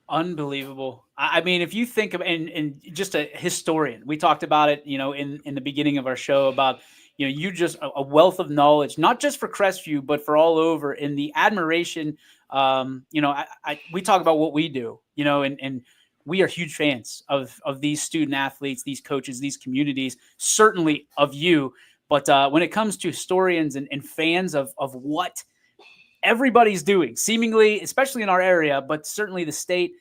Unbelievable. I mean, if you think of, and just a historian, we talked about it, in the beginning of our show about, you just a wealth of knowledge, not just for Crestview, but for all over, in the admiration. We talk about what we do, and we are huge fans of these student athletes, these coaches, these communities, certainly of you. But when it comes to historians and fans of what everybody's doing, seemingly, especially in our area, but certainly the state,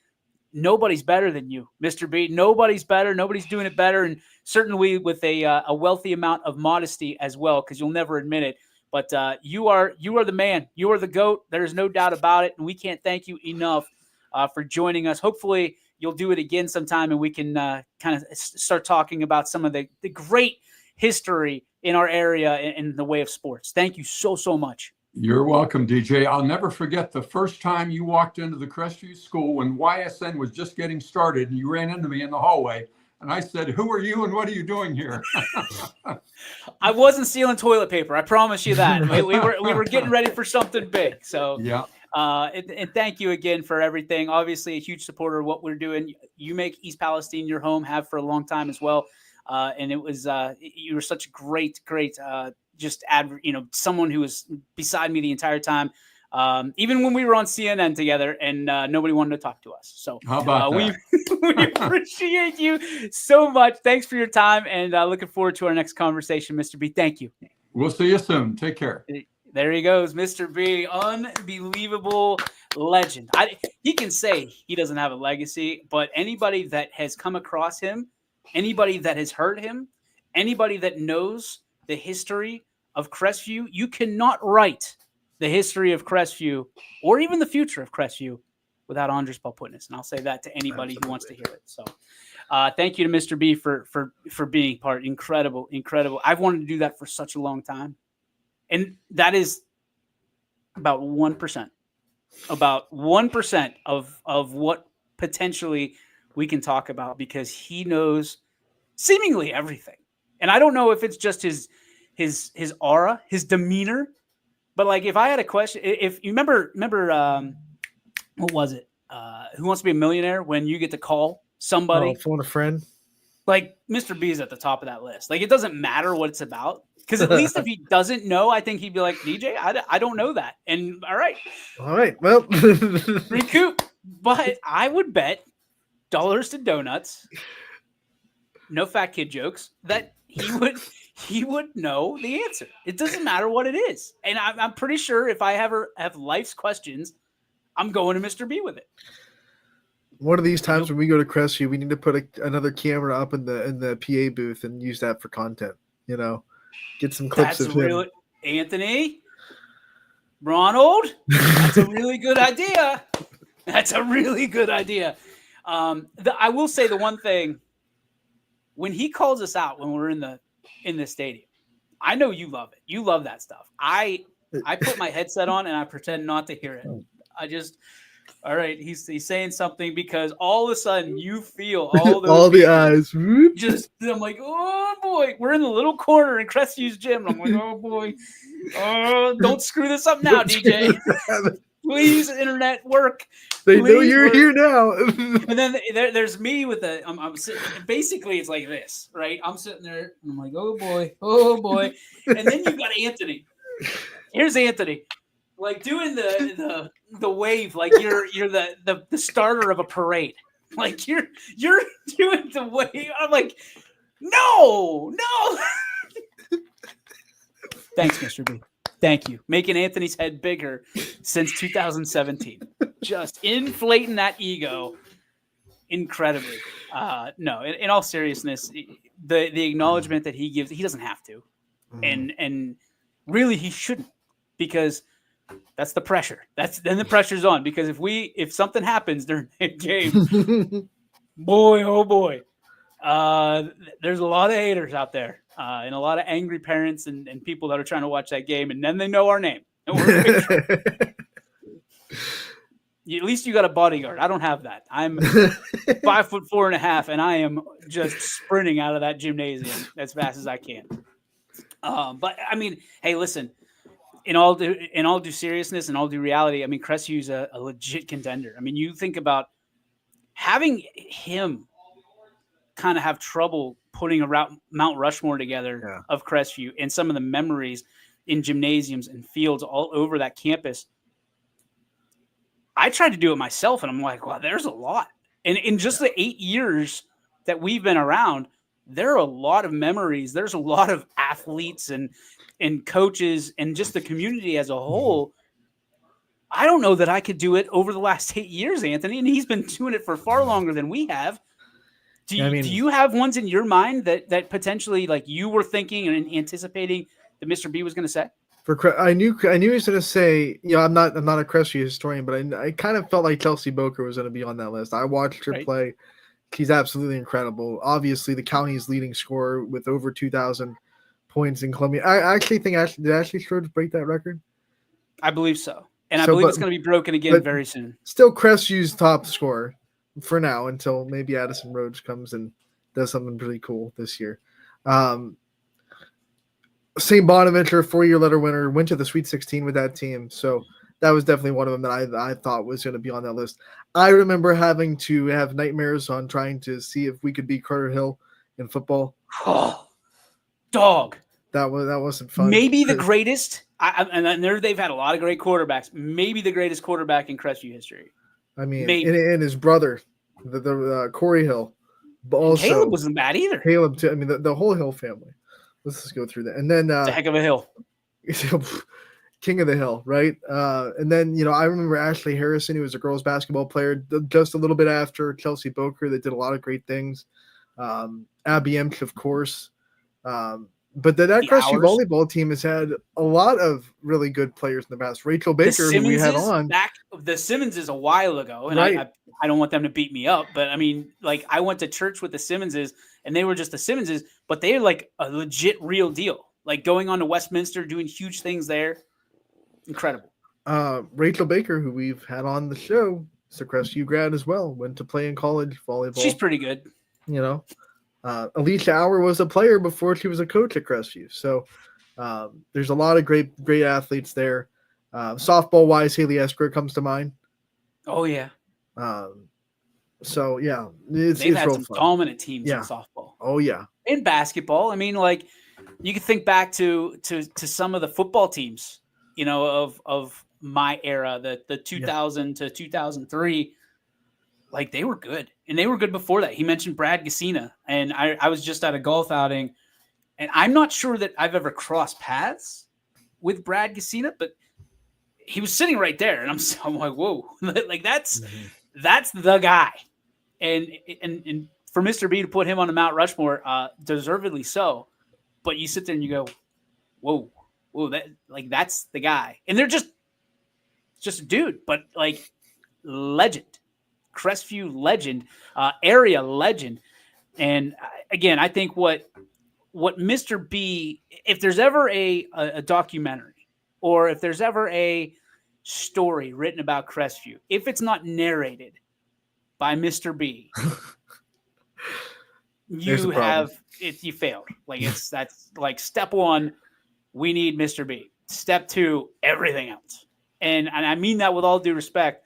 nobody's better than you, Mr. B. Nobody's better. Nobody's doing it better. And certainly with a wealthy amount of modesty as well, because you'll never admit it. But you are the man. You are the GOAT. There is no doubt about it, and we can't thank you enough for joining us. Hopefully, you'll do it again sometime, and we can kind of start talking about some of the great history in our area in the way of sports. Thank you so much. You're welcome, DJ. I'll never forget the first time you walked into the Crestview School when YSN was just getting started, and you ran into me in the hallway. And I said, "Who are you and what are you doing here?" I wasn't stealing toilet paper. I promise you that. We were getting ready for something big. So yeah. And thank you again for everything. Obviously, a huge supporter of what we're doing. You make East Palestine your home, have for a long time as well. And it was you were such a great someone who was beside me the entire time. Even when we were on CNN together and nobody wanted to talk to us. So how about that? We appreciate you so much. Thanks for your time, and looking forward to our next conversation, Mr. B. Thank you. We'll see you soon. Take care. There he goes, Mr. B. Unbelievable legend. He can say he doesn't have a legacy, but anybody that has come across him, anybody that has heard him, anybody that knows the history of Crestview, you cannot write the history of Crestview or even the future of Crestview without Andres Palputnis. And I'll say that to anybody who wants to hear it. So thank you to Mr. B for being part. Incredible. I've wanted to do that for such a long time. And that is about 1%. About 1% of what potentially we can talk about, because he knows seemingly everything. And I don't know if it's just his aura, his demeanor. But like, if I had a question, if you remember, what was it? Who Wants to Be a Millionaire? When you get to call somebody, phone a friend. Like, Mr. B is at the top of that list. Like, it doesn't matter what it's about, because at least if he doesn't know, I think he'd be like, DJ, I don't know that. And all right, well, recoup. But I would bet dollars to donuts, no fat kid jokes, that he would know the answer. It doesn't matter what it is. And I'm pretty sure if I ever have life's questions, I'm going to Mr. B with it. One of these times when we go to Crestview, we need to put another camera up in the PA booth and use that for content. Get some clips of him. Anthony, Ronald, that's a really good idea. I will say the one thing, when he calls us out when we're in the stadium, I know you love it. You love that stuff. I put my headset on and I pretend not to hear it. All right, he's saying something, because all of a sudden you feel all those all the eyes. I'm like, oh boy, we're in the little corner in Crestview's gym. And I'm like, oh boy, don't screw this up now, DJ. Please, internet work. They know you're here now. And then there's me with I'm sitting. Basically, it's like this, right? I'm sitting there and I'm like, oh boy. And then you got Anthony. Here's Anthony, like doing the wave, like you're the starter of a parade. Like you're doing the wave. I'm like, no. Thanks, Mr. B. Thank you. Making Anthony's head bigger since 2017. Just inflating that ego incredibly. No, in all seriousness, the acknowledgement that he gives, he doesn't have to. And really he shouldn't, because that's the pressure. Then the pressure's on, because if something happens during that game, boy, oh boy, there's a lot of haters out there, and a lot of angry parents and people that are trying to watch that game, and then they know our name. And at least you got a bodyguard. I don't have that. I'm 5'4.5", and I am just sprinting out of that gymnasium as fast as I can. But I mean, hey, listen. In all due seriousness and all due reality, I mean, Crestview's a legit contender. I mean, you think about having him kind of have trouble putting a Mount Rushmore together of Crestview, and some of the memories in gymnasiums and fields all over that campus. I tried to do it myself, and I'm like, wow, there's a lot. And in just the 8 years that we've been around, there are a lot of memories. There's a lot of athletes and coaches and just the community as a whole. I don't know that I could do it over the last 8 years, Anthony, and he's been doing it for far longer than we have. Do you have ones in your mind that potentially, like, you were thinking and anticipating that Mr. B was going to say? I knew he was going to say, I'm not a Crestview historian, but I kind of felt like Chelsea Boker was going to be on that list. I watched her Right. play. She's absolutely incredible. Obviously, the county's leading scorer with over 2,000 points in Columbia. I actually think did Ashley Strode break that record? I believe so. And I So, believe but- it's going to be broken again but- very soon. Still Crestview's top scorer for now until maybe Addison Rhodes comes and does something really cool this year. St. Bonaventure, 4-year letter winner, went to the Sweet 16 with that team. So that was definitely one of them that I thought was going to be on that list. I remember having to have nightmares on trying to see if we could beat Carter Hill in football. Oh, dog. That wasn't fun. Maybe the greatest. And they've had a lot of great quarterbacks. Maybe the greatest quarterback in Crestview history. I mean, Maybe. and his brother, the Corey Hill. But also, Caleb wasn't bad either. Caleb too. I mean, the whole Hill family. Let's just go through that. And then It's a heck of a hill. King of the Hill, right? And then, I remember Ashley Harrison, who was a girls basketball player just a little bit after Chelsea Boker, that did a lot of great things. Abby Emch, of course. But that Crestview volleyball team has had a lot of really good players in the past. Rachel Baker, who we had on. The Simmons is a while ago, and Right. I don't want them to beat me up, but I mean, like, I went to church with the Simmonses, and they were just the Simmonses, but they're like a legit real deal. Like going on to Westminster, doing huge things there. Incredible. Rachel Baker, who we've had on the show, is a Crestview grad as well, went to play in college volleyball. She's pretty good. Alicia Auer was a player before she was a coach at Crestview. So there's a lot of great athletes there. Softball wise, Haley Esker comes to mind. Oh yeah. So yeah, they've had some fun. dominant teams in softball. Oh yeah. In basketball, I mean, like, you can think back to some of the football teams, of my era, the 2000 to 2003. Like, they were good, and they were good before that. He mentioned Brad Gassina, and I was just at a golf outing, and I'm not sure that I've ever crossed paths with Brad Gassina, but he was sitting right there, and I'm like, whoa, like that's the guy, and for Mr. B to put him on the Mount Rushmore, deservedly so. But you sit there and you go, whoa, that's the guy, and they're just a dude, but like legend. Crestview legend, area legend. And again, I think what Mr. B, if there's ever a documentary, or if there's ever a story written about Crestview, if it's not narrated by Mr. B, you failed. Like, that's like step one, we need Mr. B. Step two, everything else. And I mean that with all due respect.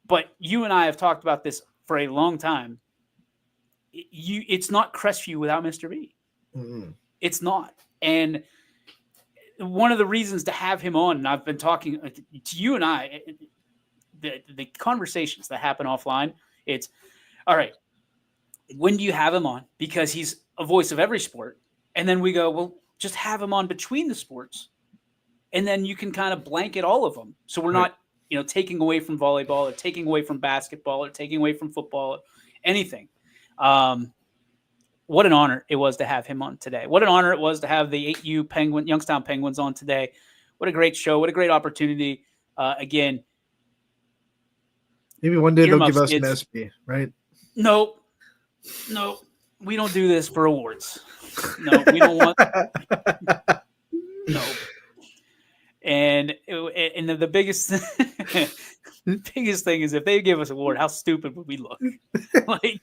But you and I have talked about this for a long time. It's not Crestview without Mr. B. Mm-hmm. It's not. And one of the reasons to have him on, and I've been talking to you and I, the conversations that happen offline, it's, all right, when do you have him on? Because he's a voice of every sport. And then we go, well, just have him on between the sports. And then you can kind of blanket all of them. So we're not, taking away from volleyball, or taking away from basketball, or taking away from football, or anything. What an honor it was to have him on today. What an honor it was to have the 8U Youngstown Penguins on today. What a great show. What a great opportunity. Again. Maybe one day they'll give us an SP, right? No. We don't do this for awards. No, we don't want. No. And the biggest thing is, if they give us an award, how stupid would we look? like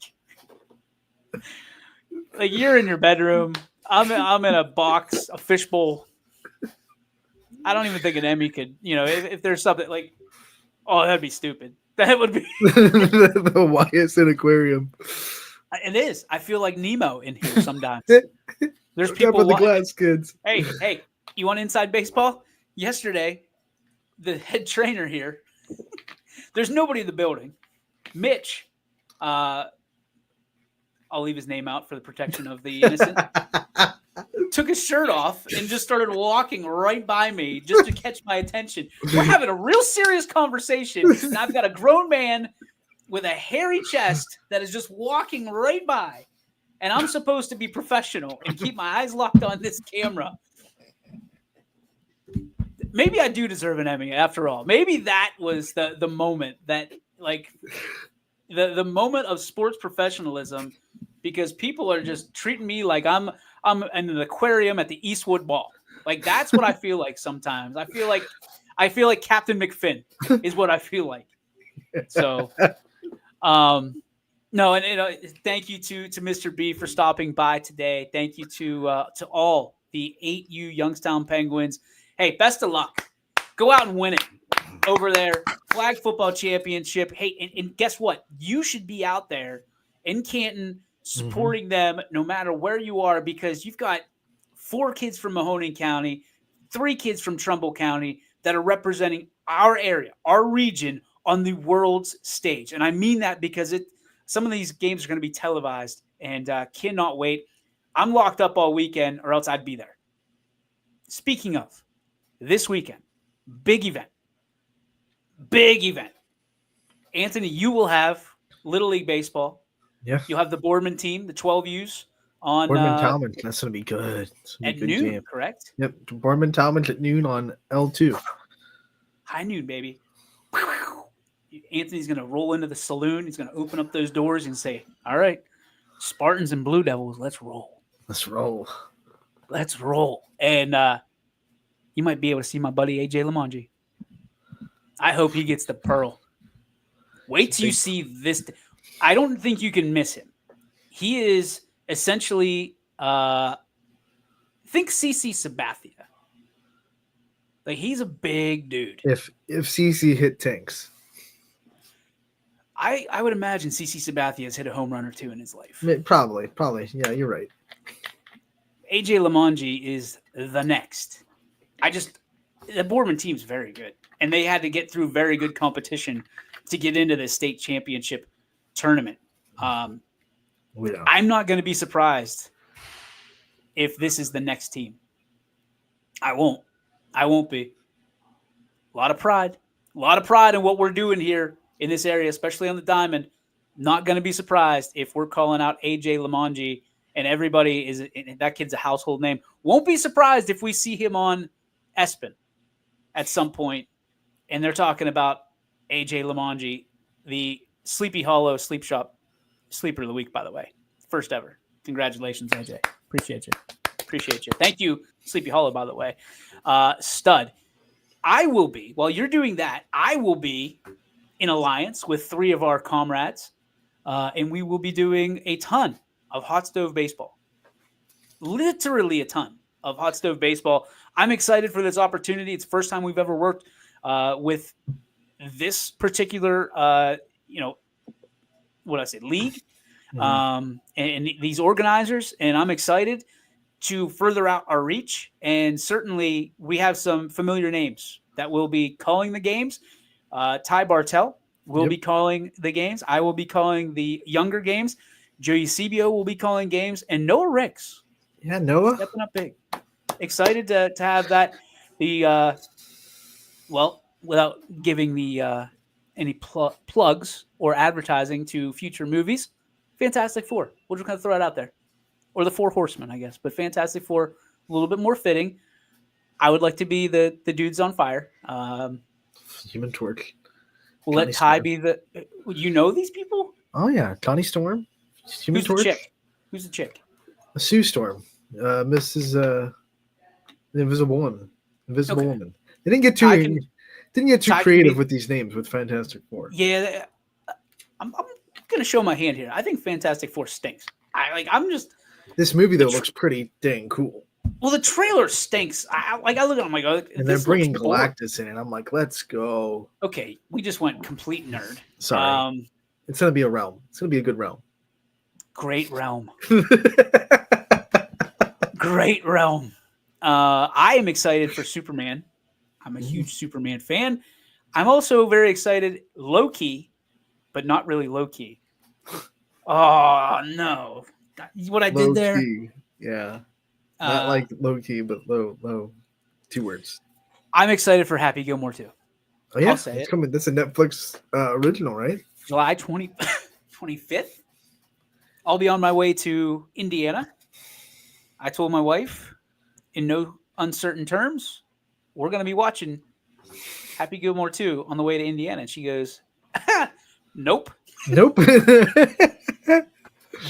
you're in your bedroom. I'm in a box, a fishbowl. I don't even think an Emmy could, if there's something like, oh, that'd be stupid. That would be the YSN aquarium. It is. I feel like Nemo in here sometimes. There's Look people up with the glass kids. Hey, you want inside baseball? Yesterday, the head trainer here, there's nobody in the building. Mitch, I'll leave his name out for the protection of the innocent, took his shirt off and just started walking right by me just to catch my attention. We're having a real serious conversation, and I've got a grown man with a hairy chest that is just walking right by, and I'm supposed to be professional and keep my eyes locked on this camera. maybe I do deserve an Emmy after all. Maybe that was the moment that, like, the moment of sports professionalism, because people are just treating me like I'm in an aquarium at the Eastwood Mall. Like, that's what I feel like sometimes. I feel like Captain McFinn is what I feel like. So, no, and thank you to Mr. B for stopping by today. Thank you to all the 8U Youngstown Penguins. Hey, best of luck. Go out and win it over there. Flag football championship. Hey, and guess what? You should be out there in Canton supporting them no matter where you are, because you've got 4 kids from Mahoning County, 3 kids from Trumbull County that are representing our area, our region on the world's stage. And I mean that because some of these games are going to be televised, and cannot wait. I'm locked up all weekend, or else I'd be there. Speaking of, this weekend, big event. Anthony, you will have Little League Baseball. Yeah. You'll have the Boardman team, the 12Us, on Boardman Talmadge. That's going to be good. at noon, game. Correct? Yep. Boardman Talmadge at noon on L2. High noon, baby. Anthony's going to roll into the saloon. He's going to open up those doors and say, all right, Spartans and Blue Devils, let's roll. And you might be able to see my buddy AJ Lamonji. I hope he gets the pearl. Wait till you see this. I don't think you can miss him. He is essentially, think CC Sabathia. Like, he's a big dude. If CC hit tanks. I would imagine CC Sabathia has hit a home run or 2 in his life. Probably. Yeah, you're right. AJ Lamonji is the next. The Boardman team's very good, and they had to get through very good competition to get into the state championship tournament. I'm not going to be surprised if this is the next team. I won't be. A lot of pride in what we're doing here in this area, especially on the diamond. Not going to be surprised if we're calling out AJ Lamonji, and everybody that kid's a household name. Won't be surprised if we see him on ESPN at some point, and they're talking about AJ Lamonji, the Sleepy Hollow Sleep Shop Sleeper of the Week, by the way. First ever. Congratulations, AJ. Appreciate you. Thank you, Sleepy Hollow, by the way. Stud. While you're doing that, I will be in alliance with 3 of our comrades, and we will be doing a ton of hot stove baseball. Literally a ton of hot stove baseball. I'm excited for this opportunity. It's the first time we've ever worked with this particular, league, and these organizers, and I'm excited to further out our reach. And certainly we have some familiar names that will be calling the games. Ty Bartell will be calling the games. I will be calling the younger games. Joe Eusebio will be calling games, and Noah Ricks. Yeah, Noah. Stepping up big. Excited to have that. Without giving the any plugs or advertising to future movies, Fantastic Four. We'll just kind of throw it out there. Or the Four Horsemen, I guess. But Fantastic Four, a little bit more fitting. I would like to be the dudes on fire. Human Torch. We'll let Ty be the... You know these people? Oh, yeah. Connie Storm. Human Torch. Who's the chick? Sue Storm. Mrs. The Invisible Woman. Woman. They didn't get too creative with these names with Fantastic Four. Yeah. I'm going to show my hand here. I think Fantastic Four stinks. This movie, though, looks pretty dang cool. Well, the trailer stinks. I look at it, I'm like, oh, and they're bringing Galactus in, and I'm like, let's go. Okay, we just went complete nerd. Sorry. It's going to be a realm. It's going to be a good realm. Great realm. Great realm. I am excited for Superman. I'm a huge Superman fan. I'm also very excited, low-key, but not really low-key. Oh, no. What I did there? Yeah. Not like low-key, but low. 2 words. I'm excited for Happy Gilmore 2. Oh, yeah? It's coming. That's a Netflix original, right? July 25th. I'll be on my way to Indiana. I told my wife, in no uncertain terms, we're going to be watching Happy Gilmore 2 on the way to Indiana. And she goes, nope. Nope.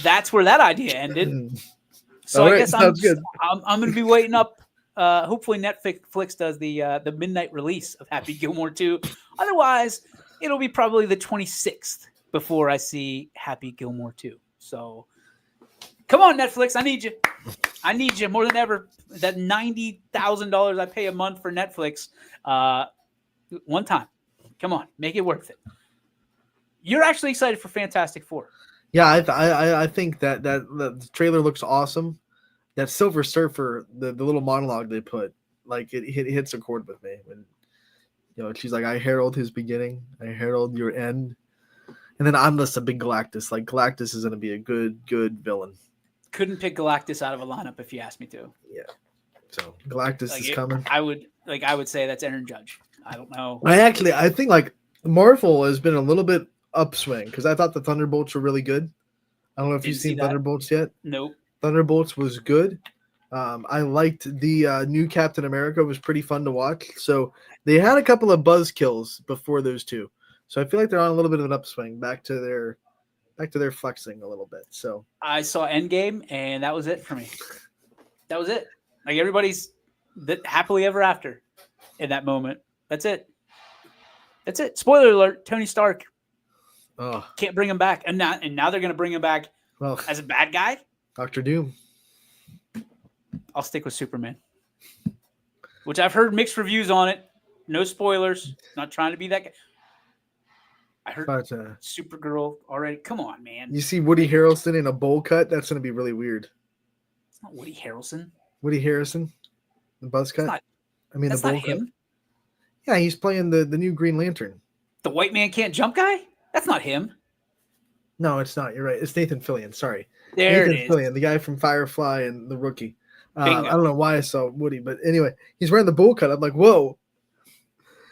That's where that idea ended. So All I right, guess sounds good. I'm going to be waiting up. Hopefully Netflix does the midnight release of Happy Gilmore 2. Otherwise, it'll be probably the 26th before I see Happy Gilmore 2. So come on, Netflix. I need you. I need you more than ever. That $90,000 I pay a month for Netflix, one time. Come on, make it worth it. You're actually excited for Fantastic Four. Yeah, I think that the trailer looks awesome. That Silver Surfer, the little monologue they put, like it hits a chord with me. When she's like, "I herald his beginning, I herald your end," and then I'm just a big Galactus. Like Galactus is going to be a good villain. Couldn't pick Galactus out of a lineup if you asked me to. Yeah. So Galactus is coming. I would say that's Aaron Judge. I don't know. I think like Marvel has been a little bit upswing because I thought the Thunderbolts were really good. I don't know if you've seen Thunderbolts yet. Nope. Thunderbolts was good. I liked the new Captain America. It was pretty fun to watch. So they had a couple of buzzkills before those two. So I feel like they're on a little bit of an upswing, back to their flexing a little bit. So I saw Endgame, and that was it for me. That was it. Like everybody's happily ever after in that moment. That's it. That's it. Spoiler alert: Tony Stark can't bring him back, and now they're going to bring him back as a bad guy. Dr. Doom. I'll stick with Superman, which I've heard mixed reviews on it. No spoilers. Not trying to be that guy. I heard Supergirl already. Come on, man. You see Woody Harrelson in a bowl cut? That's going to be really weird. It's not Woody Harrelson. Woody Harrelson? The buzz cut? That's the bowl not him. Cut? Yeah, he's playing the new Green Lantern. The white man can't jump guy? That's not him. No, it's not. You're right. It's Nathan Fillion. Sorry. There Nathan it is. Fillion, the guy from Firefly and The Rookie. I don't know why I saw Woody, but anyway, he's wearing the bowl cut. I'm like, whoa.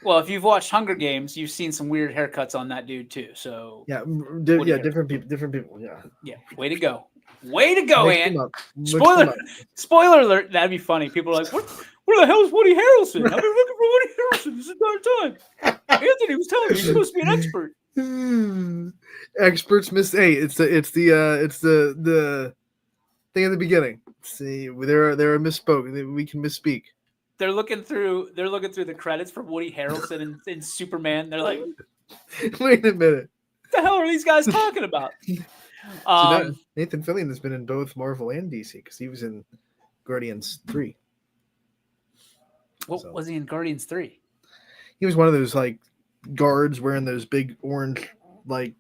Well, if you've watched Hunger Games, you've seen some weird haircuts on that dude too. So different people. Yeah. Way to go. Way to go, Ant. Spoiler alert. That'd be funny. People are like, where the hell is Woody Harrelson? I've been looking for Woody Harrelson this entire time. Anthony was telling me he's supposed to be an expert. Experts miss. Hey, it's the thing at the beginning. See, they're misspoke. We can misspeak. They're looking through the credits for Woody Harrelson and Superman. They're like, wait a minute. What the hell are these guys talking about? Nathan Fillion has been in both Marvel and DC because he was in Guardians 3. What was he in Guardians 3? He was one of those like guards wearing those big orange like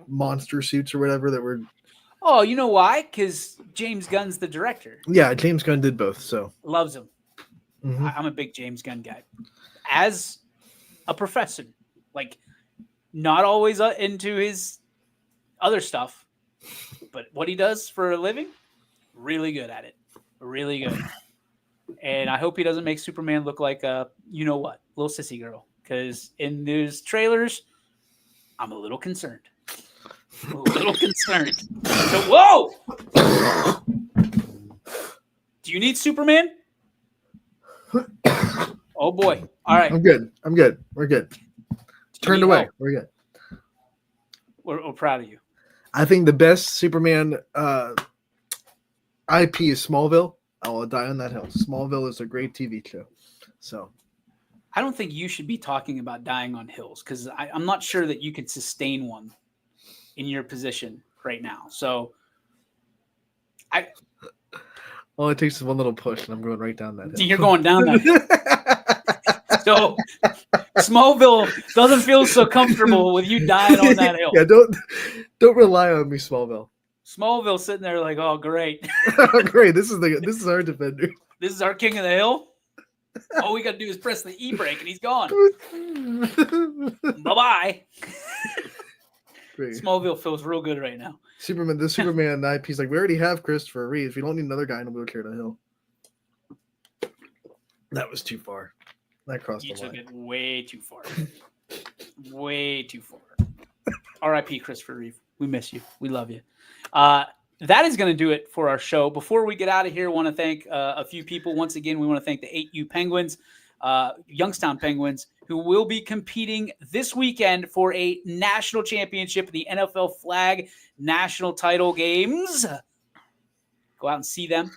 monster suits or whatever that were. Oh, you know why? Because James Gunn's the director. Yeah, James Gunn did both. So loves him. Mm-hmm. I'm a big James Gunn guy. As a profession, like not always into his other stuff, but what he does for a living, really good at it. Really good. And I hope he doesn't make Superman look like a little sissy girl. Because in those trailers, I'm a little concerned. So, whoa! Do you need Superman? Oh boy! All right, I'm good. We're good. Turned away. Help? We're good. We're proud of you. I think the best Superman IP is Smallville. I will die on that hill. Smallville is a great TV show. So I don't think you should be talking about dying on hills because I'm not sure that you can sustain one in your position right now. So all it takes is one little push, and I'm going right down that hill. You're going down that hill. So Smallville doesn't feel so comfortable with you dying on that hill. Yeah, don't rely on me, Smallville. Smallville sitting there like, oh great. Great. This is our defender. This is our king of the hill. All we got to do is press the E brake and he's gone. Bye-bye. Great. Smallville feels real good right now. The Superman IP is like, we already have Christopher Reeves. We don't need another guy in a wheelchair to hill. That was too far. That crossed the line. You took it way too far. Way too far. R.I.P. Christopher Reeve. We miss you. We love you. That is going to do it for our show. Before we get out of here, I want to thank a few people. Once again, we want to thank the 8U Penguins Youngstown Penguins, who will be competing this weekend for a national championship, the NFL Flag National Title Games. Go out and see them,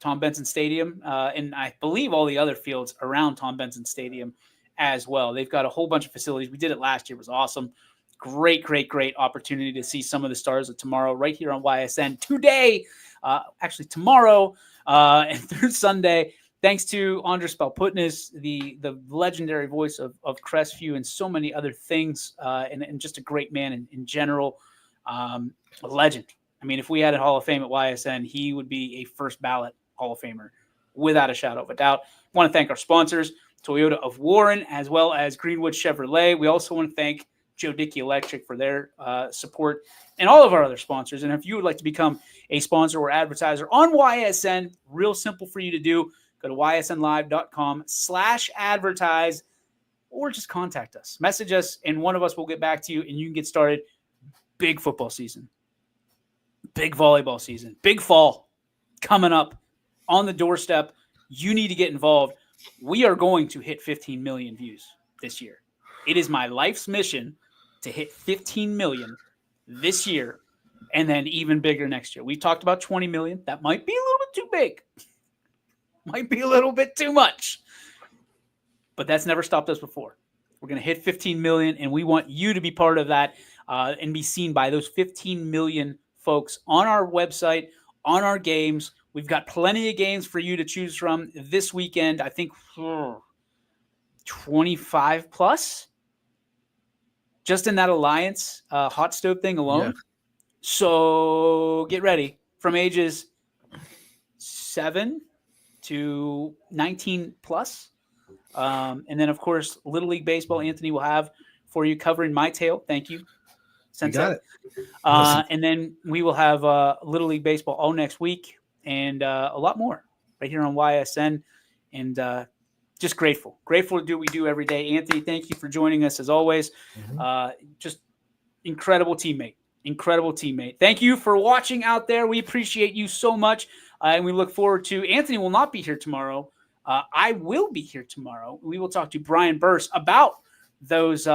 Tom Benson Stadium, and I believe all the other fields around Tom Benson Stadium as well. They've got a whole bunch of facilities. We did it last year. It was awesome. Great opportunity to see some of the stars of tomorrow right here on YSN today, actually tomorrow and through Sunday. Thanks to Andres Spalputnis, the legendary voice of Crestview and so many other things, and just a great man in general, a legend. I mean, if we had a Hall of Fame at YSN, he would be a first ballot Hall of Famer without a shadow of a doubt. I want to thank our sponsors, Toyota of Warren, as well as Greenwood Chevrolet. We also want to thank Joe Dickey Electric for their support and all of our other sponsors. And if you would like to become a sponsor or advertiser on YSN, real simple for you to do. Go to ysnlive.com/advertise or just contact us. Message us, and one of us will get back to you, and you can get started. Big football season. Big volleyball season. Big fall coming up on the doorstep. You need to get involved. We are going to hit 15 million views this year. It is my life's mission to hit 15 million this year and then even bigger next year. We talked about 20 million. That might be a little bit too big. Might be a little bit too much. But that's never stopped us before. We're going to hit 15 million, and we want you to be part of that and be seen by those 15 million folks on our website, on our games. We've got plenty of games for you to choose from this weekend. I think 25 plus just in that Alliance hot stove thing alone. Yeah. So get ready from ages 7 to 19 plus. And then, of course, Little League Baseball, Anthony will have for you covering my tail. Thank you. You got it. And then we will have Little League Baseball all next week and a lot more right here on YSN. And just grateful to do what we do every day. Anthony, thank you for joining us as always. Just incredible teammate. Thank you for watching out there. We appreciate you so much. And we look forward to Anthony will not be here tomorrow. I will be here tomorrow. We will talk to Brian Burse about those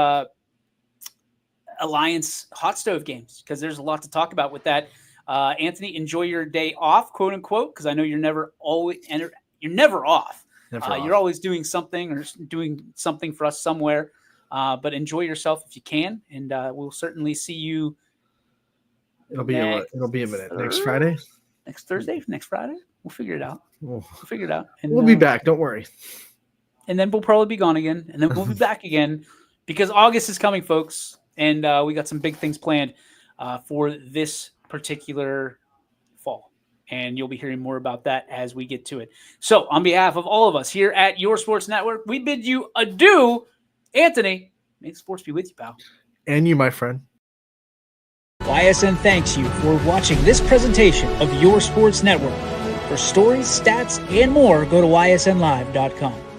Alliance hot stove games because there's a lot to talk about with that. Anthony, enjoy your day off, quote unquote, because I know you're never off. Never off. You're always doing something or doing something for us somewhere. But enjoy yourself if you can, and we'll certainly see you. It'll be a minute. Next Friday? Next Thursday? Next Friday? We'll figure it out. And we'll be back. Don't worry. And then we'll probably be gone again. And then we'll be back again because August is coming, folks. And we got some big things planned for this particular fall. And you'll be hearing more about that as we get to it. So on behalf of all of us here at Your Sports Network, we bid you adieu. Anthony, may the sports be with you, pal. And you, my friend. YSN thanks you for watching this presentation of Your Sports Network. For stories, stats, and more, go to ysnlive.com.